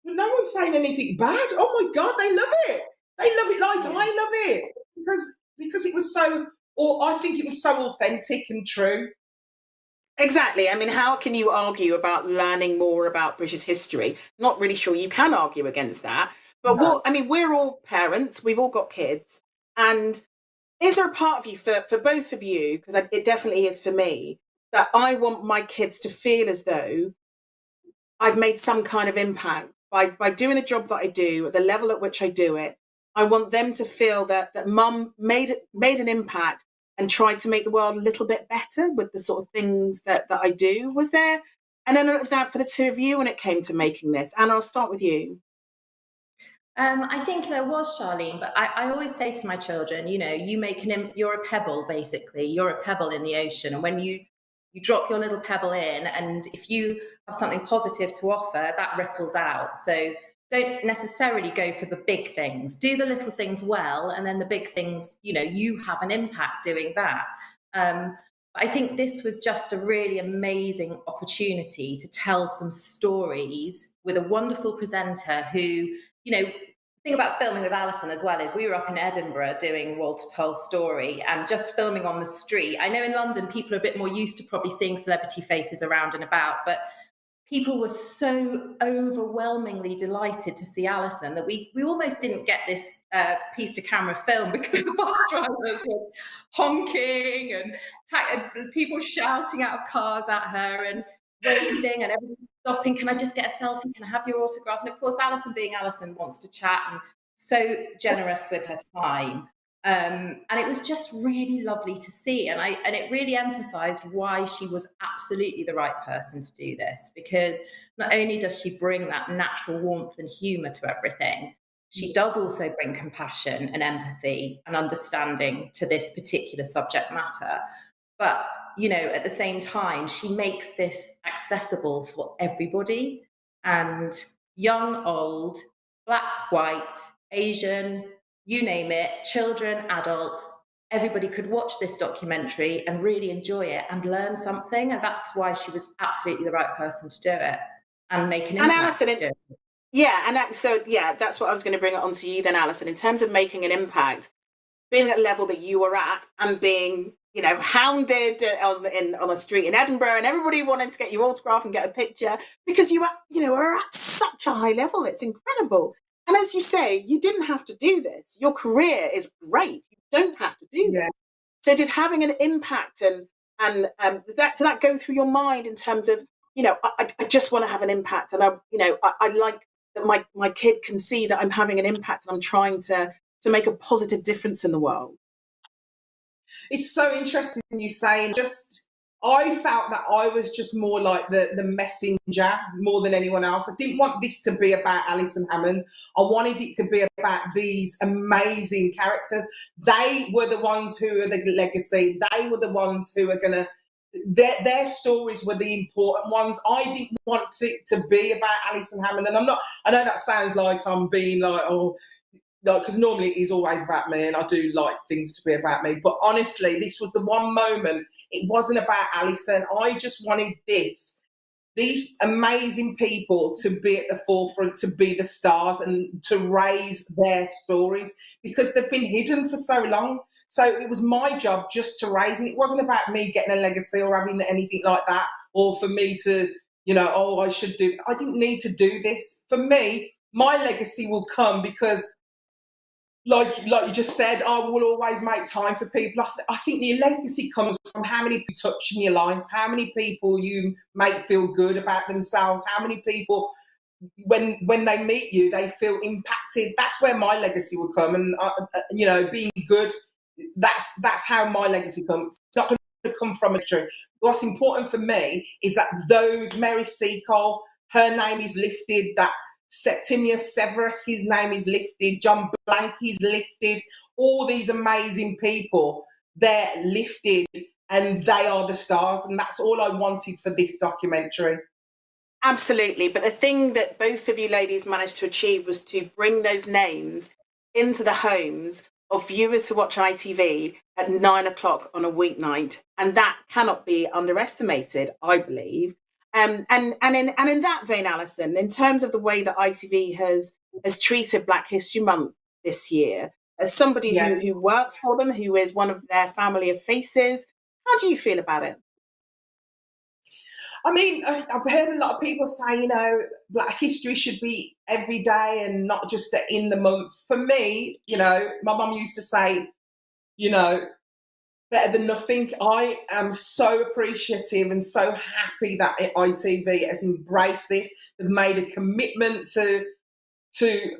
well, no one's saying anything bad. Oh my God, they love it. They love it like I love it, because it was so, or I think it was so authentic and true. Exactly. I mean, how can you argue about learning more about British history? Not really sure you can argue against that. But we're all parents, we've all got kids. And is there a part of you, for both of you, because it definitely is for me, that I want my kids to feel as though I've made some kind of impact by doing the job that I do at the level at which I do it. I want them to feel that mum made an impact and tried to make the world a little bit better with the sort of things that I do. Was there an element of that for the two of you when it came to making this? Anna, I'll start with you. I think there was, Charlene, but I always say to my children, you know, you're a pebble, basically. You're a pebble in the ocean. And when you drop your little pebble in, and if you have something positive to offer, that ripples out. So don't necessarily go for the big things. Do the little things well, and then the big things, you know, you have an impact doing that. I think this was just a really amazing opportunity to tell some stories with a wonderful presenter who, you know, the thing about filming with Alison as well is we were up in Edinburgh doing Walter Tull's story and just filming on the street. I know in London people are a bit more used to probably seeing celebrity faces around and about, but people were so overwhelmingly delighted to see Alison that we almost didn't get this piece to camera film because the bus drivers were honking and people shouting out of cars at her and waving and everything stopping. Can I just get a selfie? Can I have your autograph? And of course, Alison being Alison wants to chat and so generous with her time. And it was just really lovely to see. And it really emphasized why she was absolutely the right person to do this, because not only does she bring that natural warmth and humor to everything, she does also bring compassion and empathy and understanding to this particular subject matter. But, you know, at the same time, she makes this accessible for everybody, and young, old, black, white, Asian, you name it, children, adults, everybody could watch this documentary and really enjoy it and learn something. And that's why she was absolutely the right person to do it and make an impact. And Alison, that's what I was going to bring it on to you then, Alison. In terms of making an impact, being at the level that you were at and being, you know, hounded on a street in Edinburgh and everybody wanted to get your autograph and get a picture because you were at such a high level. It's incredible. And as you say, you didn't have to do this. Your career is great. You don't have to do this. So did having an impact and did that go through your mind in terms of, you know, I just want to have an impact, and I like that my kid can see that I'm having an impact and I'm trying to make a positive difference in the world. It's so interesting you saying, I felt that I was just more like the messenger more than anyone else. I didn't want this to be about Alison Hammond. I wanted it to be about these amazing characters. They were the ones who are the legacy. They were the ones who are going to, their stories were the important ones. I didn't want it to be about Alison Hammond. And I know that sounds like I'm being like, because normally it is always about me, and I do like things to be about me. But honestly, this was the one moment. It wasn't about Alison. I just wanted these amazing people to be at the forefront, to be the stars, and to raise their stories, because they've been hidden for so long. So it was my job just to raise, and it wasn't about me getting a legacy or having anything like that, or for me to, you know, I should do. I didn't need to do this. For me, my legacy will come because, like you just said, I will always make time for people. I think the legacy comes from how many people you touch in your life, how many people you make feel good about themselves, how many people, when they meet you, they feel impacted. That's where my legacy will come. And, you know, being good, that's how my legacy comes. It's not going to come from a tree. What's important for me is that Mary Seacole, her name is lifted, that Septimius Severus, his name is lifted, John Blank, he's lifted, all these amazing people, they're lifted and they are the stars, and that's all I wanted for this documentary. Absolutely, but the thing that both of you ladies managed to achieve was to bring those names into the homes of viewers who watch ITV at 9 o'clock on a weeknight, and that cannot be underestimated, I believe. And in that vein, Alison, in terms of the way that ITV has treated Black History Month this year, as somebody who works for them, who is one of their family of faces, how do you feel about it? I mean, I've heard a lot of people say, you know, Black history should be every day and not just in the month. For me, you know, my mum used to say, you know, better than nothing. I am so appreciative and so happy that ITV has embraced this. They've made a commitment to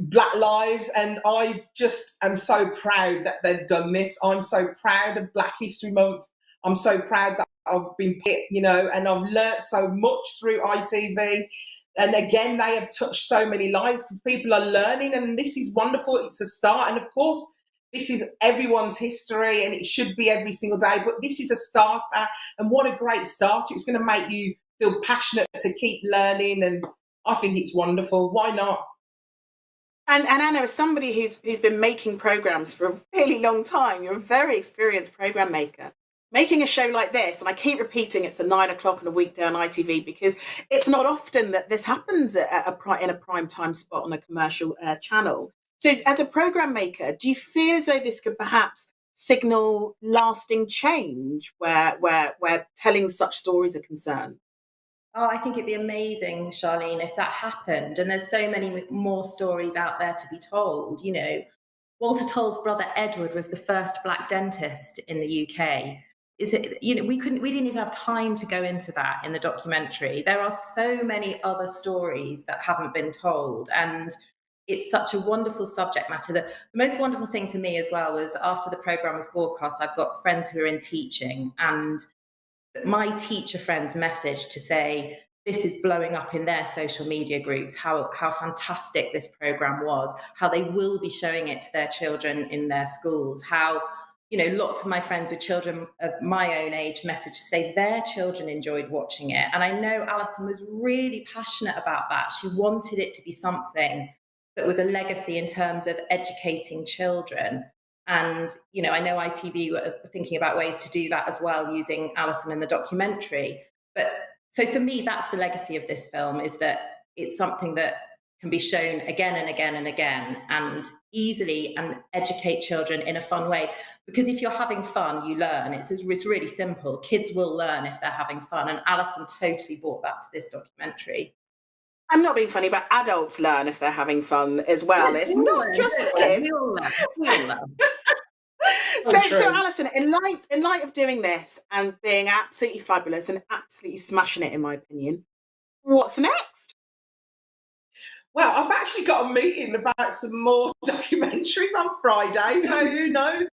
Black lives, and I just am so proud that they've done this. I'm so proud of Black History Month. I'm so proud that I've been picked, you know, and I've learnt so much through ITV. And again, they have touched so many lives. People are learning, and this is wonderful. It's a start. And of course, this is everyone's history, and it should be every single day. But this is a starter, and what a great start. It's going to make you feel passionate to keep learning, and I think it's wonderful. Why not? And Anna, as somebody who's been making programs for a really long time, you're a very experienced program maker. Making a show like this, and I keep repeating it's the 9 o'clock on a weekday on ITV, because it's not often that this happens in a prime time spot on a commercial channel. So as a program maker, do you feel as though this could perhaps signal lasting change where telling such stories are concerned? Oh, I think it'd be amazing, Charlene, if that happened. And there's so many more stories out there to be told. You know, Walter Toll's brother Edward was the first Black dentist in the UK. You know, we didn't even have time to go into that in the documentary. There are so many other stories that haven't been told, and it's such a wonderful subject matter. The most wonderful thing for me as well was, after the programme was broadcast, I've got friends who are in teaching, and my teacher friends messaged to say this is blowing up in their social media groups, how fantastic this programme was, how they will be showing it to their children in their schools, how, you know, lots of my friends with children of my own age messaged to say their children enjoyed watching it. And I know Alison was really passionate about that. She wanted it to be something that was a legacy in terms of educating children. And, you know, I know ITV were thinking about ways to do that as well, using Alison in the documentary. But so for me, that's the legacy of this film, is that it's something that can be shown again and again and again, and easily, and educate children in a fun way. Because if you're having fun, you learn. It's really simple. Kids will learn if they're having fun. And Alison totally brought that to this documentary. I'm not being funny, but adults learn if they're having fun as well. Yeah, It's not just kids. We all learn. We all learn. So Alison, in light of doing this and being absolutely fabulous and absolutely smashing it, in my opinion, what's next? Well, I've actually got a meeting about some more documentaries on Friday, so who knows?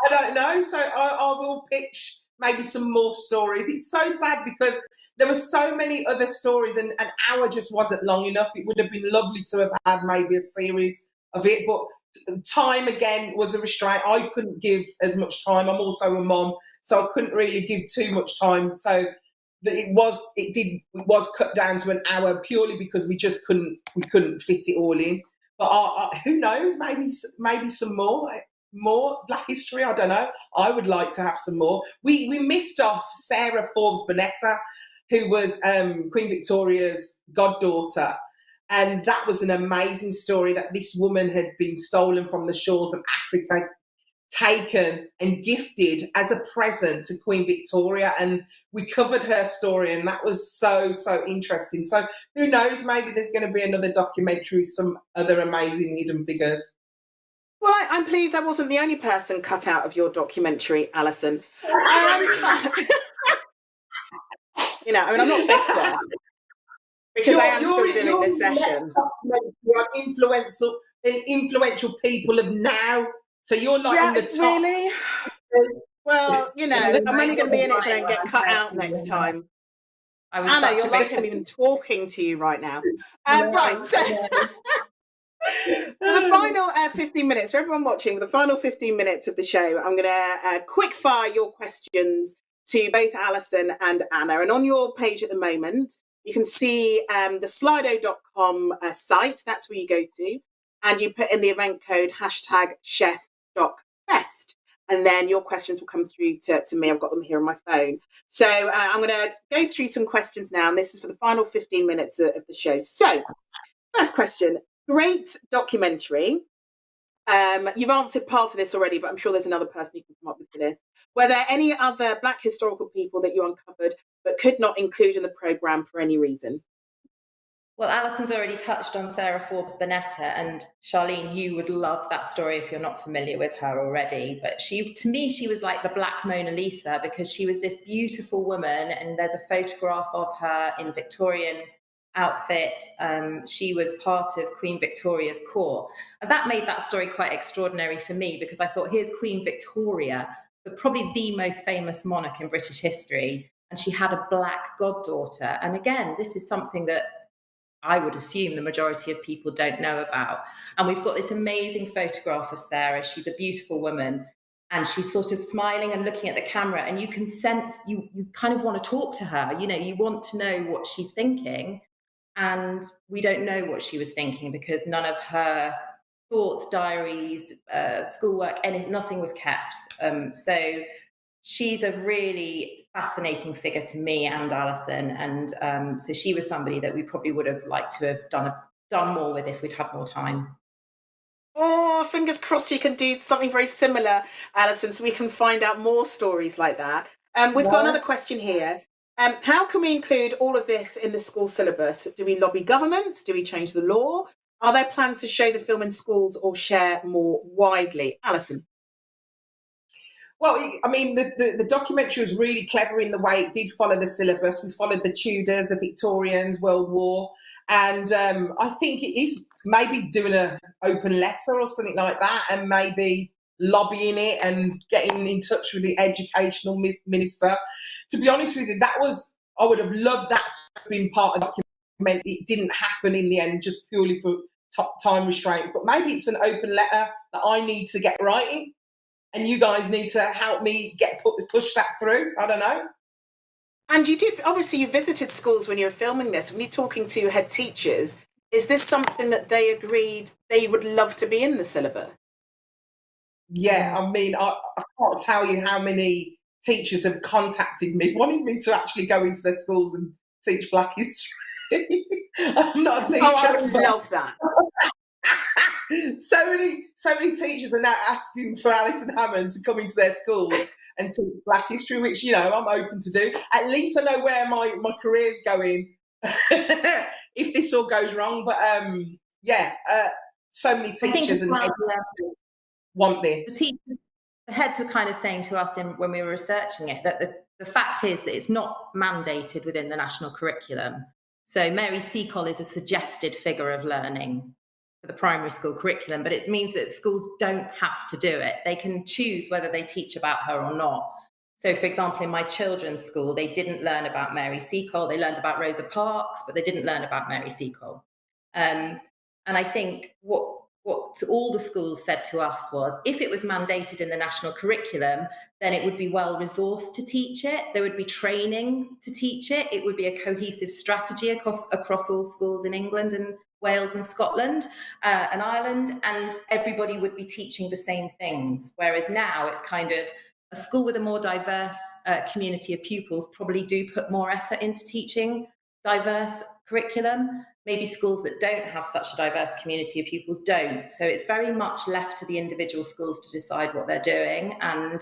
I don't know. So I will pitch maybe some more stories. It's so sad because there were so many other stories, and an hour just wasn't long enough. It would have been lovely to have had maybe a series of it, but time again was a restraint. I couldn't give as much time. I'm also a mom, so I couldn't really give too much time. So it was cut down to an hour purely because we couldn't fit it all in. But who knows? Maybe some more Black history. I don't know. I would like to have some more. We missed off Sarah Forbes Bonetta, who was Queen Victoria's goddaughter. And that was an amazing story, that this woman had been stolen from the shores of Africa, taken and gifted as a present to Queen Victoria. And we covered her story, and that was so interesting. So who knows, maybe there's going to be another documentary with some other amazing hidden figures. Well, I'm pleased I wasn't the only person cut out of your documentary, Alison. You know, I mean, I'm not bitter. Because I am still doing this session. Influential people of now. So you're like on the top. Really? Well, you know, I'm only going to be in it if I don't get cut out next time. Anna, you're like I'm even talking to you right now. Right, so for the final 15 minutes, for everyone watching, for the final 15 minutes of the show, I'm going to quick fire your questions to both Alison and Anna. And on your page at the moment, you can see the slido.com site. That's where you go to. And you put in the event code #chef.fest. And then your questions will come through to me. I've got them here on my phone. So I'm going to go through some questions now. And this is for the final 15 minutes of the show. So first question, great documentary. You've answered part of this already, but I'm sure there's another person you can come up with for this. Were there any other Black historical people that you uncovered but could not include in the programme for any reason? Well, Alison's already touched on Sarah Forbes Bonetta, and Charlene, you would love that story if you're not familiar with her already. But to me, she was like the Black Mona Lisa, because she was this beautiful woman, and there's a photograph of her in Victorian outfit. She was part of Queen Victoria's court. And that made that story quite extraordinary for me, because I thought, here's Queen Victoria, probably the most famous monarch in British history, and she had a black goddaughter. And again, this is something that I would assume the majority of people don't know about. And we've got this amazing photograph of Sarah. She's a beautiful woman, and she's sort of smiling and looking at the camera, and you can sense, you kind of want to talk to her. You know, you want to know what she's thinking. And we don't know what she was thinking, because none of her thoughts, diaries, schoolwork, nothing was kept. So she's a really fascinating figure to me and Alison, and so she was somebody that we probably would have liked to have done more with if we'd had more time. Oh, fingers crossed you can do something very similar, Alison, so we can find out more stories like that. We've got another question here. How can we include all of this in the school syllabus? Do we lobby government? Do we change the law? Are there plans to show the film in schools or share more widely? Alison. Well, I mean, the documentary was really clever in the way it did follow the syllabus. We followed the Tudors, the Victorians, World War. And I think it is maybe doing an open letter or something like that, and maybe lobbying it and getting in touch with the educational minister. To be honest with you, I would have loved that to have been part of the document. It didn't happen in the end, just purely for time restraints. But maybe it's an open letter that I need to get writing, and you guys need to help me push that through. I don't know. And you did, obviously, you visited schools when you were filming this. When you're talking to head teachers, is this something that they agreed they would love to be in the syllabus? Yeah, I mean, I can't tell you how many teachers have contacted me wanting me to actually go into their schools and teach Black history. I'm not a teacher. Oh, I would love that. So many teachers are now asking for Alison Hammond to come into their schools and teach Black history, which, you know, I'm open to do. At least I know where my career's going if this all goes wrong. But so many teachers want this. The heads are kind of saying to us when we were researching it that the fact is that it's not mandated within the national curriculum. So Mary Seacole is a suggested figure of learning for the primary school curriculum, but it means that schools don't have to do it. They can choose whether they teach about her or not. So, for example, in my children's school, they didn't learn about Mary Seacole. They learned about Rosa Parks, but they didn't learn about Mary Seacole. And I think what all the schools said to us was, if it was mandated in the national curriculum, then it would be well resourced to teach it. There would be training to teach it. It would be a cohesive strategy across all schools in England and Wales and Scotland and Ireland, and everybody would be teaching the same things. Whereas now it's kind of a school with a more diverse community of pupils probably do put more effort into teaching diverse curriculum. Maybe schools that don't have such a diverse community of pupils don't. So it's very much left to the individual schools to decide what they're doing. And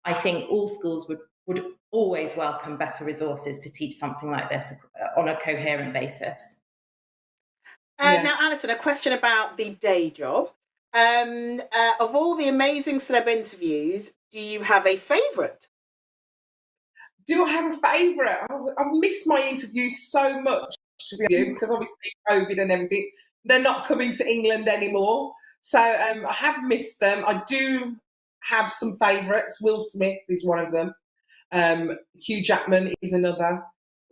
I think all schools would always welcome better resources to teach something like this on a coherent basis. Now, Alison, a question about the day job. Of all the amazing celeb interviews, do you have a favourite? Do I have a favourite? I've missed my interviews so much, to be honest, because obviously COVID and everything, they're not coming to England anymore. So I have missed them. I do have some favourites. Will Smith is one of them. Hugh Jackman is another.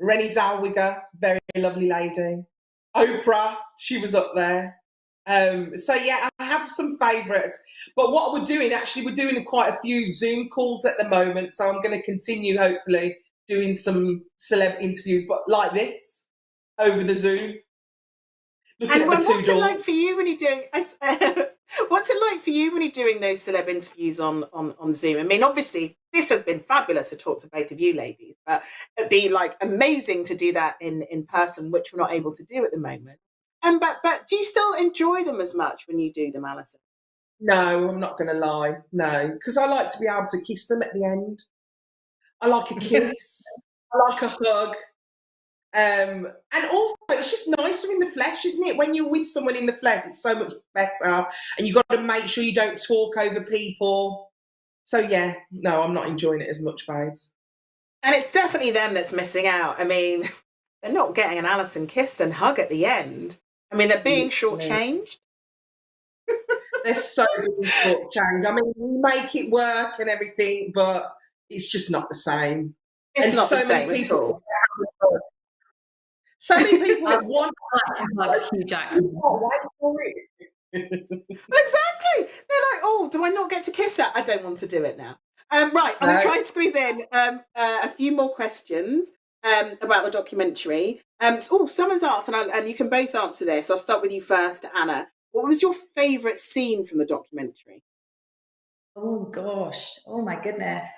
Renée Zellweger, very lovely lady. Oprah, she was up there. So yeah, I have some favourites. But what we're doing quite a few Zoom calls at the moment. So I'm going to continue, hopefully, doing some celeb interviews, but like this, over the Zoom. And what's it like for you when you're doing? What's it like for you when you're doing those celeb interviews on Zoom? I mean, obviously, this has been fabulous to talk to both of you ladies, but it'd be like amazing to do that in person, which we're not able to do at the moment. But do you still enjoy them as much when you do them, Alison? No, I'm not going to lie. No, because I like to be able to kiss them at the end. I like a kiss. I like a hug. And also, it's just nicer in the flesh, isn't it? When you're with someone in the flesh, it's so much better. And you've got to make sure you don't talk over people. So, yeah, no, I'm not enjoying it as much, babes. And it's definitely them that's missing out. I mean, they're not getting an Alison kiss and hug at the end. I mean, they're being shortchanged. They're so being shortchanged. I mean, you make it work and everything, but it's just not the same. It's not the same at all. So many people that want to hug Hugh Jackman. Wait for it. Exactly. They're like, oh, do I not get to kiss her? I don't want to do it now. Right, I'm going to try and squeeze in a few more questions about the documentary. Someone's asked, and you can both answer this. I'll start with you first, Anna. What was your favourite scene from the documentary? Oh, gosh. Oh, my goodness.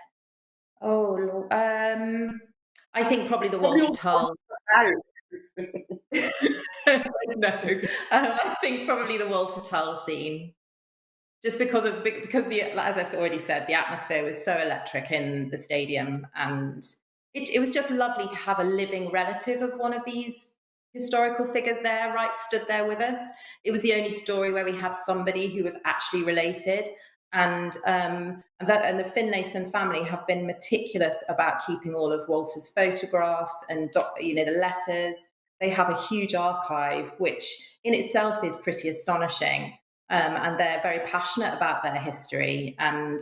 Oh, Lord. I think probably the Walter Tull. No, I think probably the Walter Tull scene, just because as I've already said, the atmosphere was so electric in the stadium, and it was just lovely to have a living relative of one of these historical figures there, stood there with us. It was the only story where we had somebody who was actually related. And the Finlayson family have been meticulous about keeping all of Walter's photographs and the letters. They have a huge archive, which in itself is pretty astonishing. And they're very passionate about their history and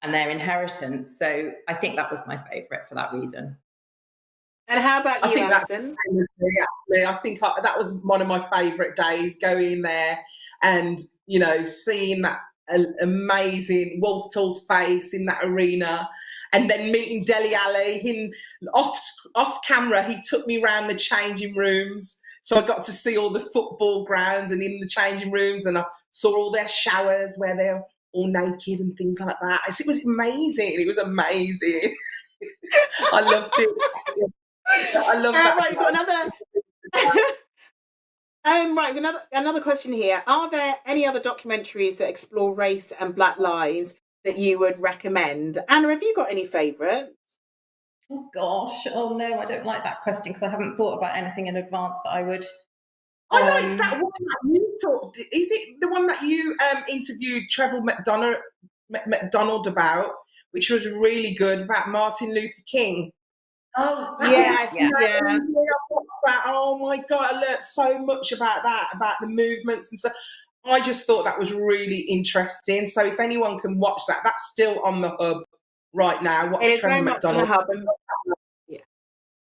their inheritance. So I think that was my favourite for that reason. And how about you, Alison? I think that was one of my favourite days, going there and seeing that amazing Walter Tull's face in that arena, and then meeting Dele Alli. Off camera, he took me around the changing rooms, so I got to see all the football grounds and in the changing rooms, and I saw all their showers where they're all naked and things like that. It was amazing. It was amazing. I loved it. I love that. Right, you've got another. Another question here. Are there any other documentaries that explore race and Black lives that you would recommend? Anna, have you got any favourites? Oh gosh, oh no, I don't like that question because I haven't thought about anything in advance that I would. I liked that one that you talked. Is it the one that you interviewed Trevor McDonald about, which was really good, about Martin Luther King? Oh, yes, yeah. Oh my God, I learned so much about that, about the movements and stuff. I just thought that was really interesting. So if anyone can watch that, that's still on the hub right now. Watch Trevor McDonald. Yeah.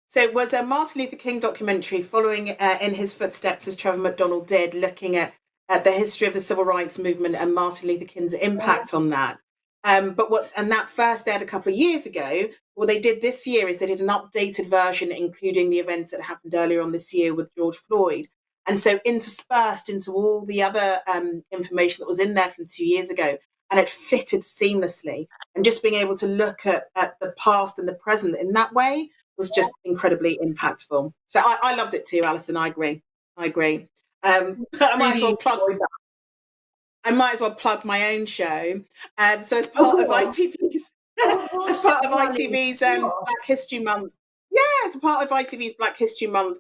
So it was a Martin Luther King documentary following in his footsteps, as Trevor McDonald did, looking at the history of the civil rights movement and Martin Luther King's impact on that. That first aired a couple of years ago. What they did this year is they did an updated version, including the events that happened earlier on this year with George Floyd. And so interspersed into all the other information that was in there from 2 years ago. And it fitted seamlessly. And just being able to look at the past and the present in that way was just incredibly impactful. So I loved it too, Alison. I agree. I might as well plug my own show. So as part of ITV's Black History Month. Yeah, it's a part of ITV's Black History Month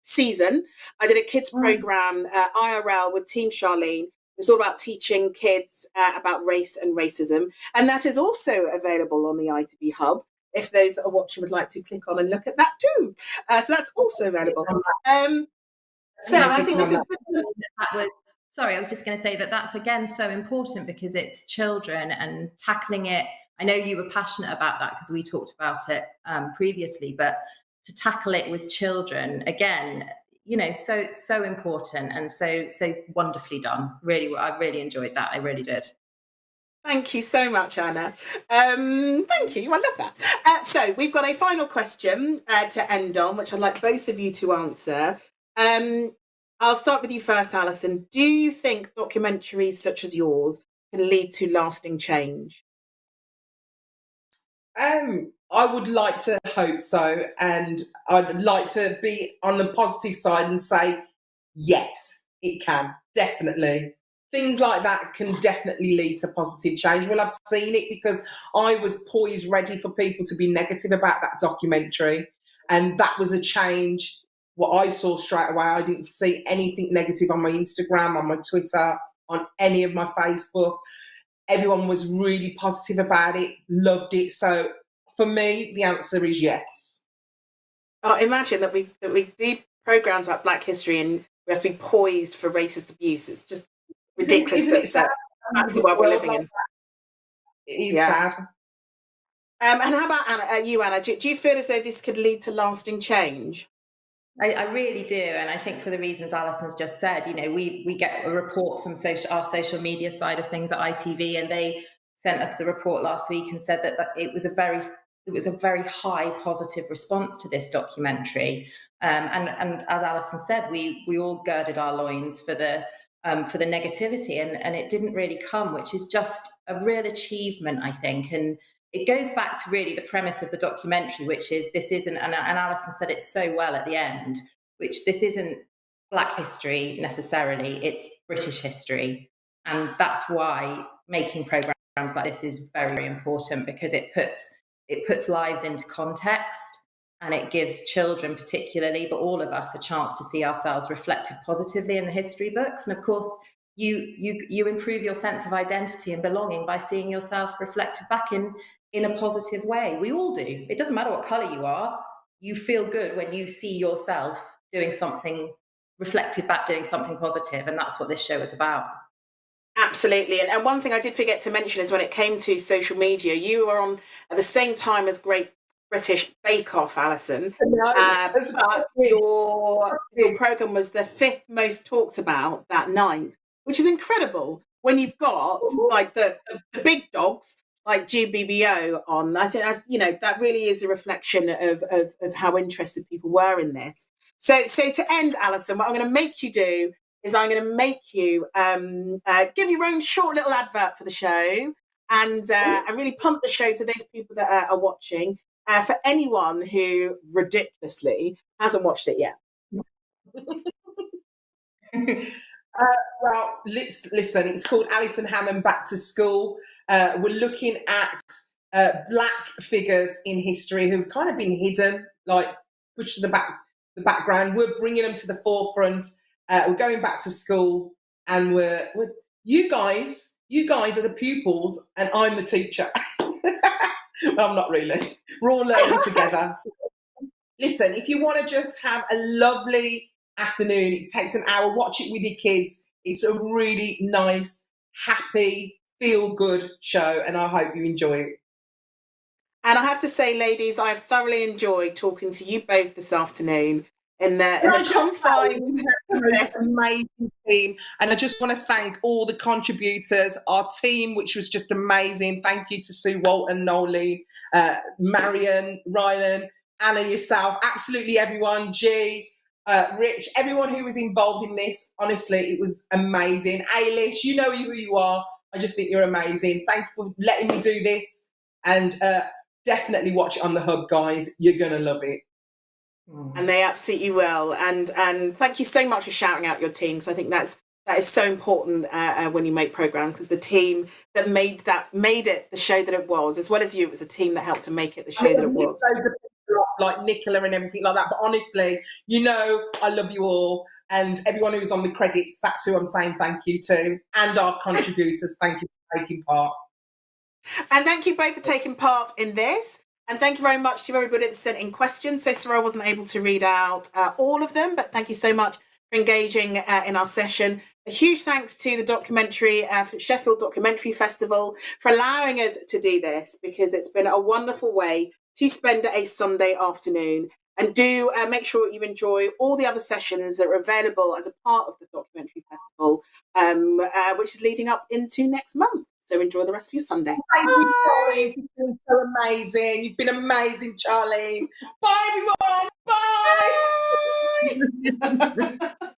season. I did a kids program, IRL, with Team Charlene. It was all about teaching kids about race and racism. And that is also available on the ITV Hub, if those that are watching would like to click on and look at that too. So that's also available. So I think this is... Sorry, I was just going to say that's again so important because it's children and tackling it. I know you were passionate about that because we talked about it previously, but to tackle it with children, again, so important and so wonderfully done. Really, I really enjoyed that. I really did. Thank you so much, Anna. Thank you. I love that. So we've got a final question to end on, which I'd like both of you to answer. I'll start with you first, Alison. Do you think documentaries such as yours can lead to lasting change? I would like to hope so, and I'd like to be on the positive side and say, yes, it can, definitely. Things like that can definitely lead to positive change. Well, I've seen it because I was poised ready for people to be negative about that documentary. And that was a change. What I saw straight away, I didn't see anything negative on my Instagram, on my Twitter, on any of my Facebook. Everyone was really positive about it, loved it. So for me, the answer is yes. Oh, imagine that we do programs about Black history and we have to be poised for racist abuse. It's just ridiculous. Isn't it sad? That's the world we're living in. It is sad. And how about Anna? Do you feel as though this could lead to lasting change? I really do, and I think for the reasons Alison's just said, we get a report from our social media side of things at ITV, and they sent us the report last week and said that it was a very high positive response to this documentary, and as Alison said, we all girded our loins for the negativity, and it didn't really come, which is just a real achievement, I think. And it goes back to really the premise of the documentary, which is this isn't, and Alison said it so well at the end, which this isn't Black history necessarily, it's British history. And that's why making programs like this is very, very important, because it puts lives into context, and it gives children particularly, but all of us, a chance to see ourselves reflected positively in the history books. And of course, you improve your sense of identity and belonging by seeing yourself reflected back in a positive way. We all do. It doesn't matter what colour you are. You feel good when you see yourself doing something, reflected back, doing something positive. And that's what this show is about. Absolutely. And one thing I did forget to mention is when it came to social media, you were on at the same time as Great British Bake Off, Alison. But your programme was the 5th most talked about that night, which is incredible when you've got like the big dogs like GBBO on. I think that really is a reflection of how interested people were in this. So to end, Alison, what I'm going to make you do is I'm going to make you give your own short little advert for the show and really pump the show to those people that are watching. For anyone who ridiculously hasn't watched it yet. Well, listen, it's called Alison Hammond Back to School. We're looking at Black figures in history who've kind of been hidden, like pushed to the background. We're bringing them to the forefront. We're going back to school, and we're you guys are the pupils, and I'm the teacher. Well, I'm not really. We're all learning together. So, listen, if you want to just have a lovely afternoon, it takes an hour, watch it with your kids. It's a really nice, happy, feel-good show, and I hope you enjoy it. And I have to say, ladies, I've thoroughly enjoyed talking to you both this afternoon. In the confines of this amazing team, and I just want to thank all the contributors, our team, which was just amazing. Thank you to Sue Walton, Nolene, Marion, Rylan, Anna, yourself, absolutely everyone, G, Rich, everyone who was involved in this. Honestly, it was amazing. Ailish, you know who you are. I just think you're amazing. Thanks for letting me do this, and definitely watch it on the Hub, guys. You're gonna love it. And they absolutely will. And thank you so much for shouting out your team, because I think that is so important when you make programs, because the team that made it the show that it was, as well as you, it was the team that helped to make it the show that it was. Like Nicola and everything like that. But honestly, I love you all, and everyone who's on the credits, that's who I'm saying thank you to, and our contributors. Thank you for taking part. And thank you both for taking part in this. And thank you very much to everybody that sent in questions. So sorry I wasn't able to read out all of them, but thank you so much for engaging in our session. A huge thanks to the documentary, Sheffield Documentary Festival, for allowing us to do this, because it's been a wonderful way to spend a Sunday afternoon. And do make sure you enjoy all the other sessions that are available as a part of the documentary festival, which is leading up into next month. So enjoy the rest of your Sunday. Thank you, Charlie. You've been so amazing. You've been amazing, Charlie. Bye, everyone. Bye. Bye.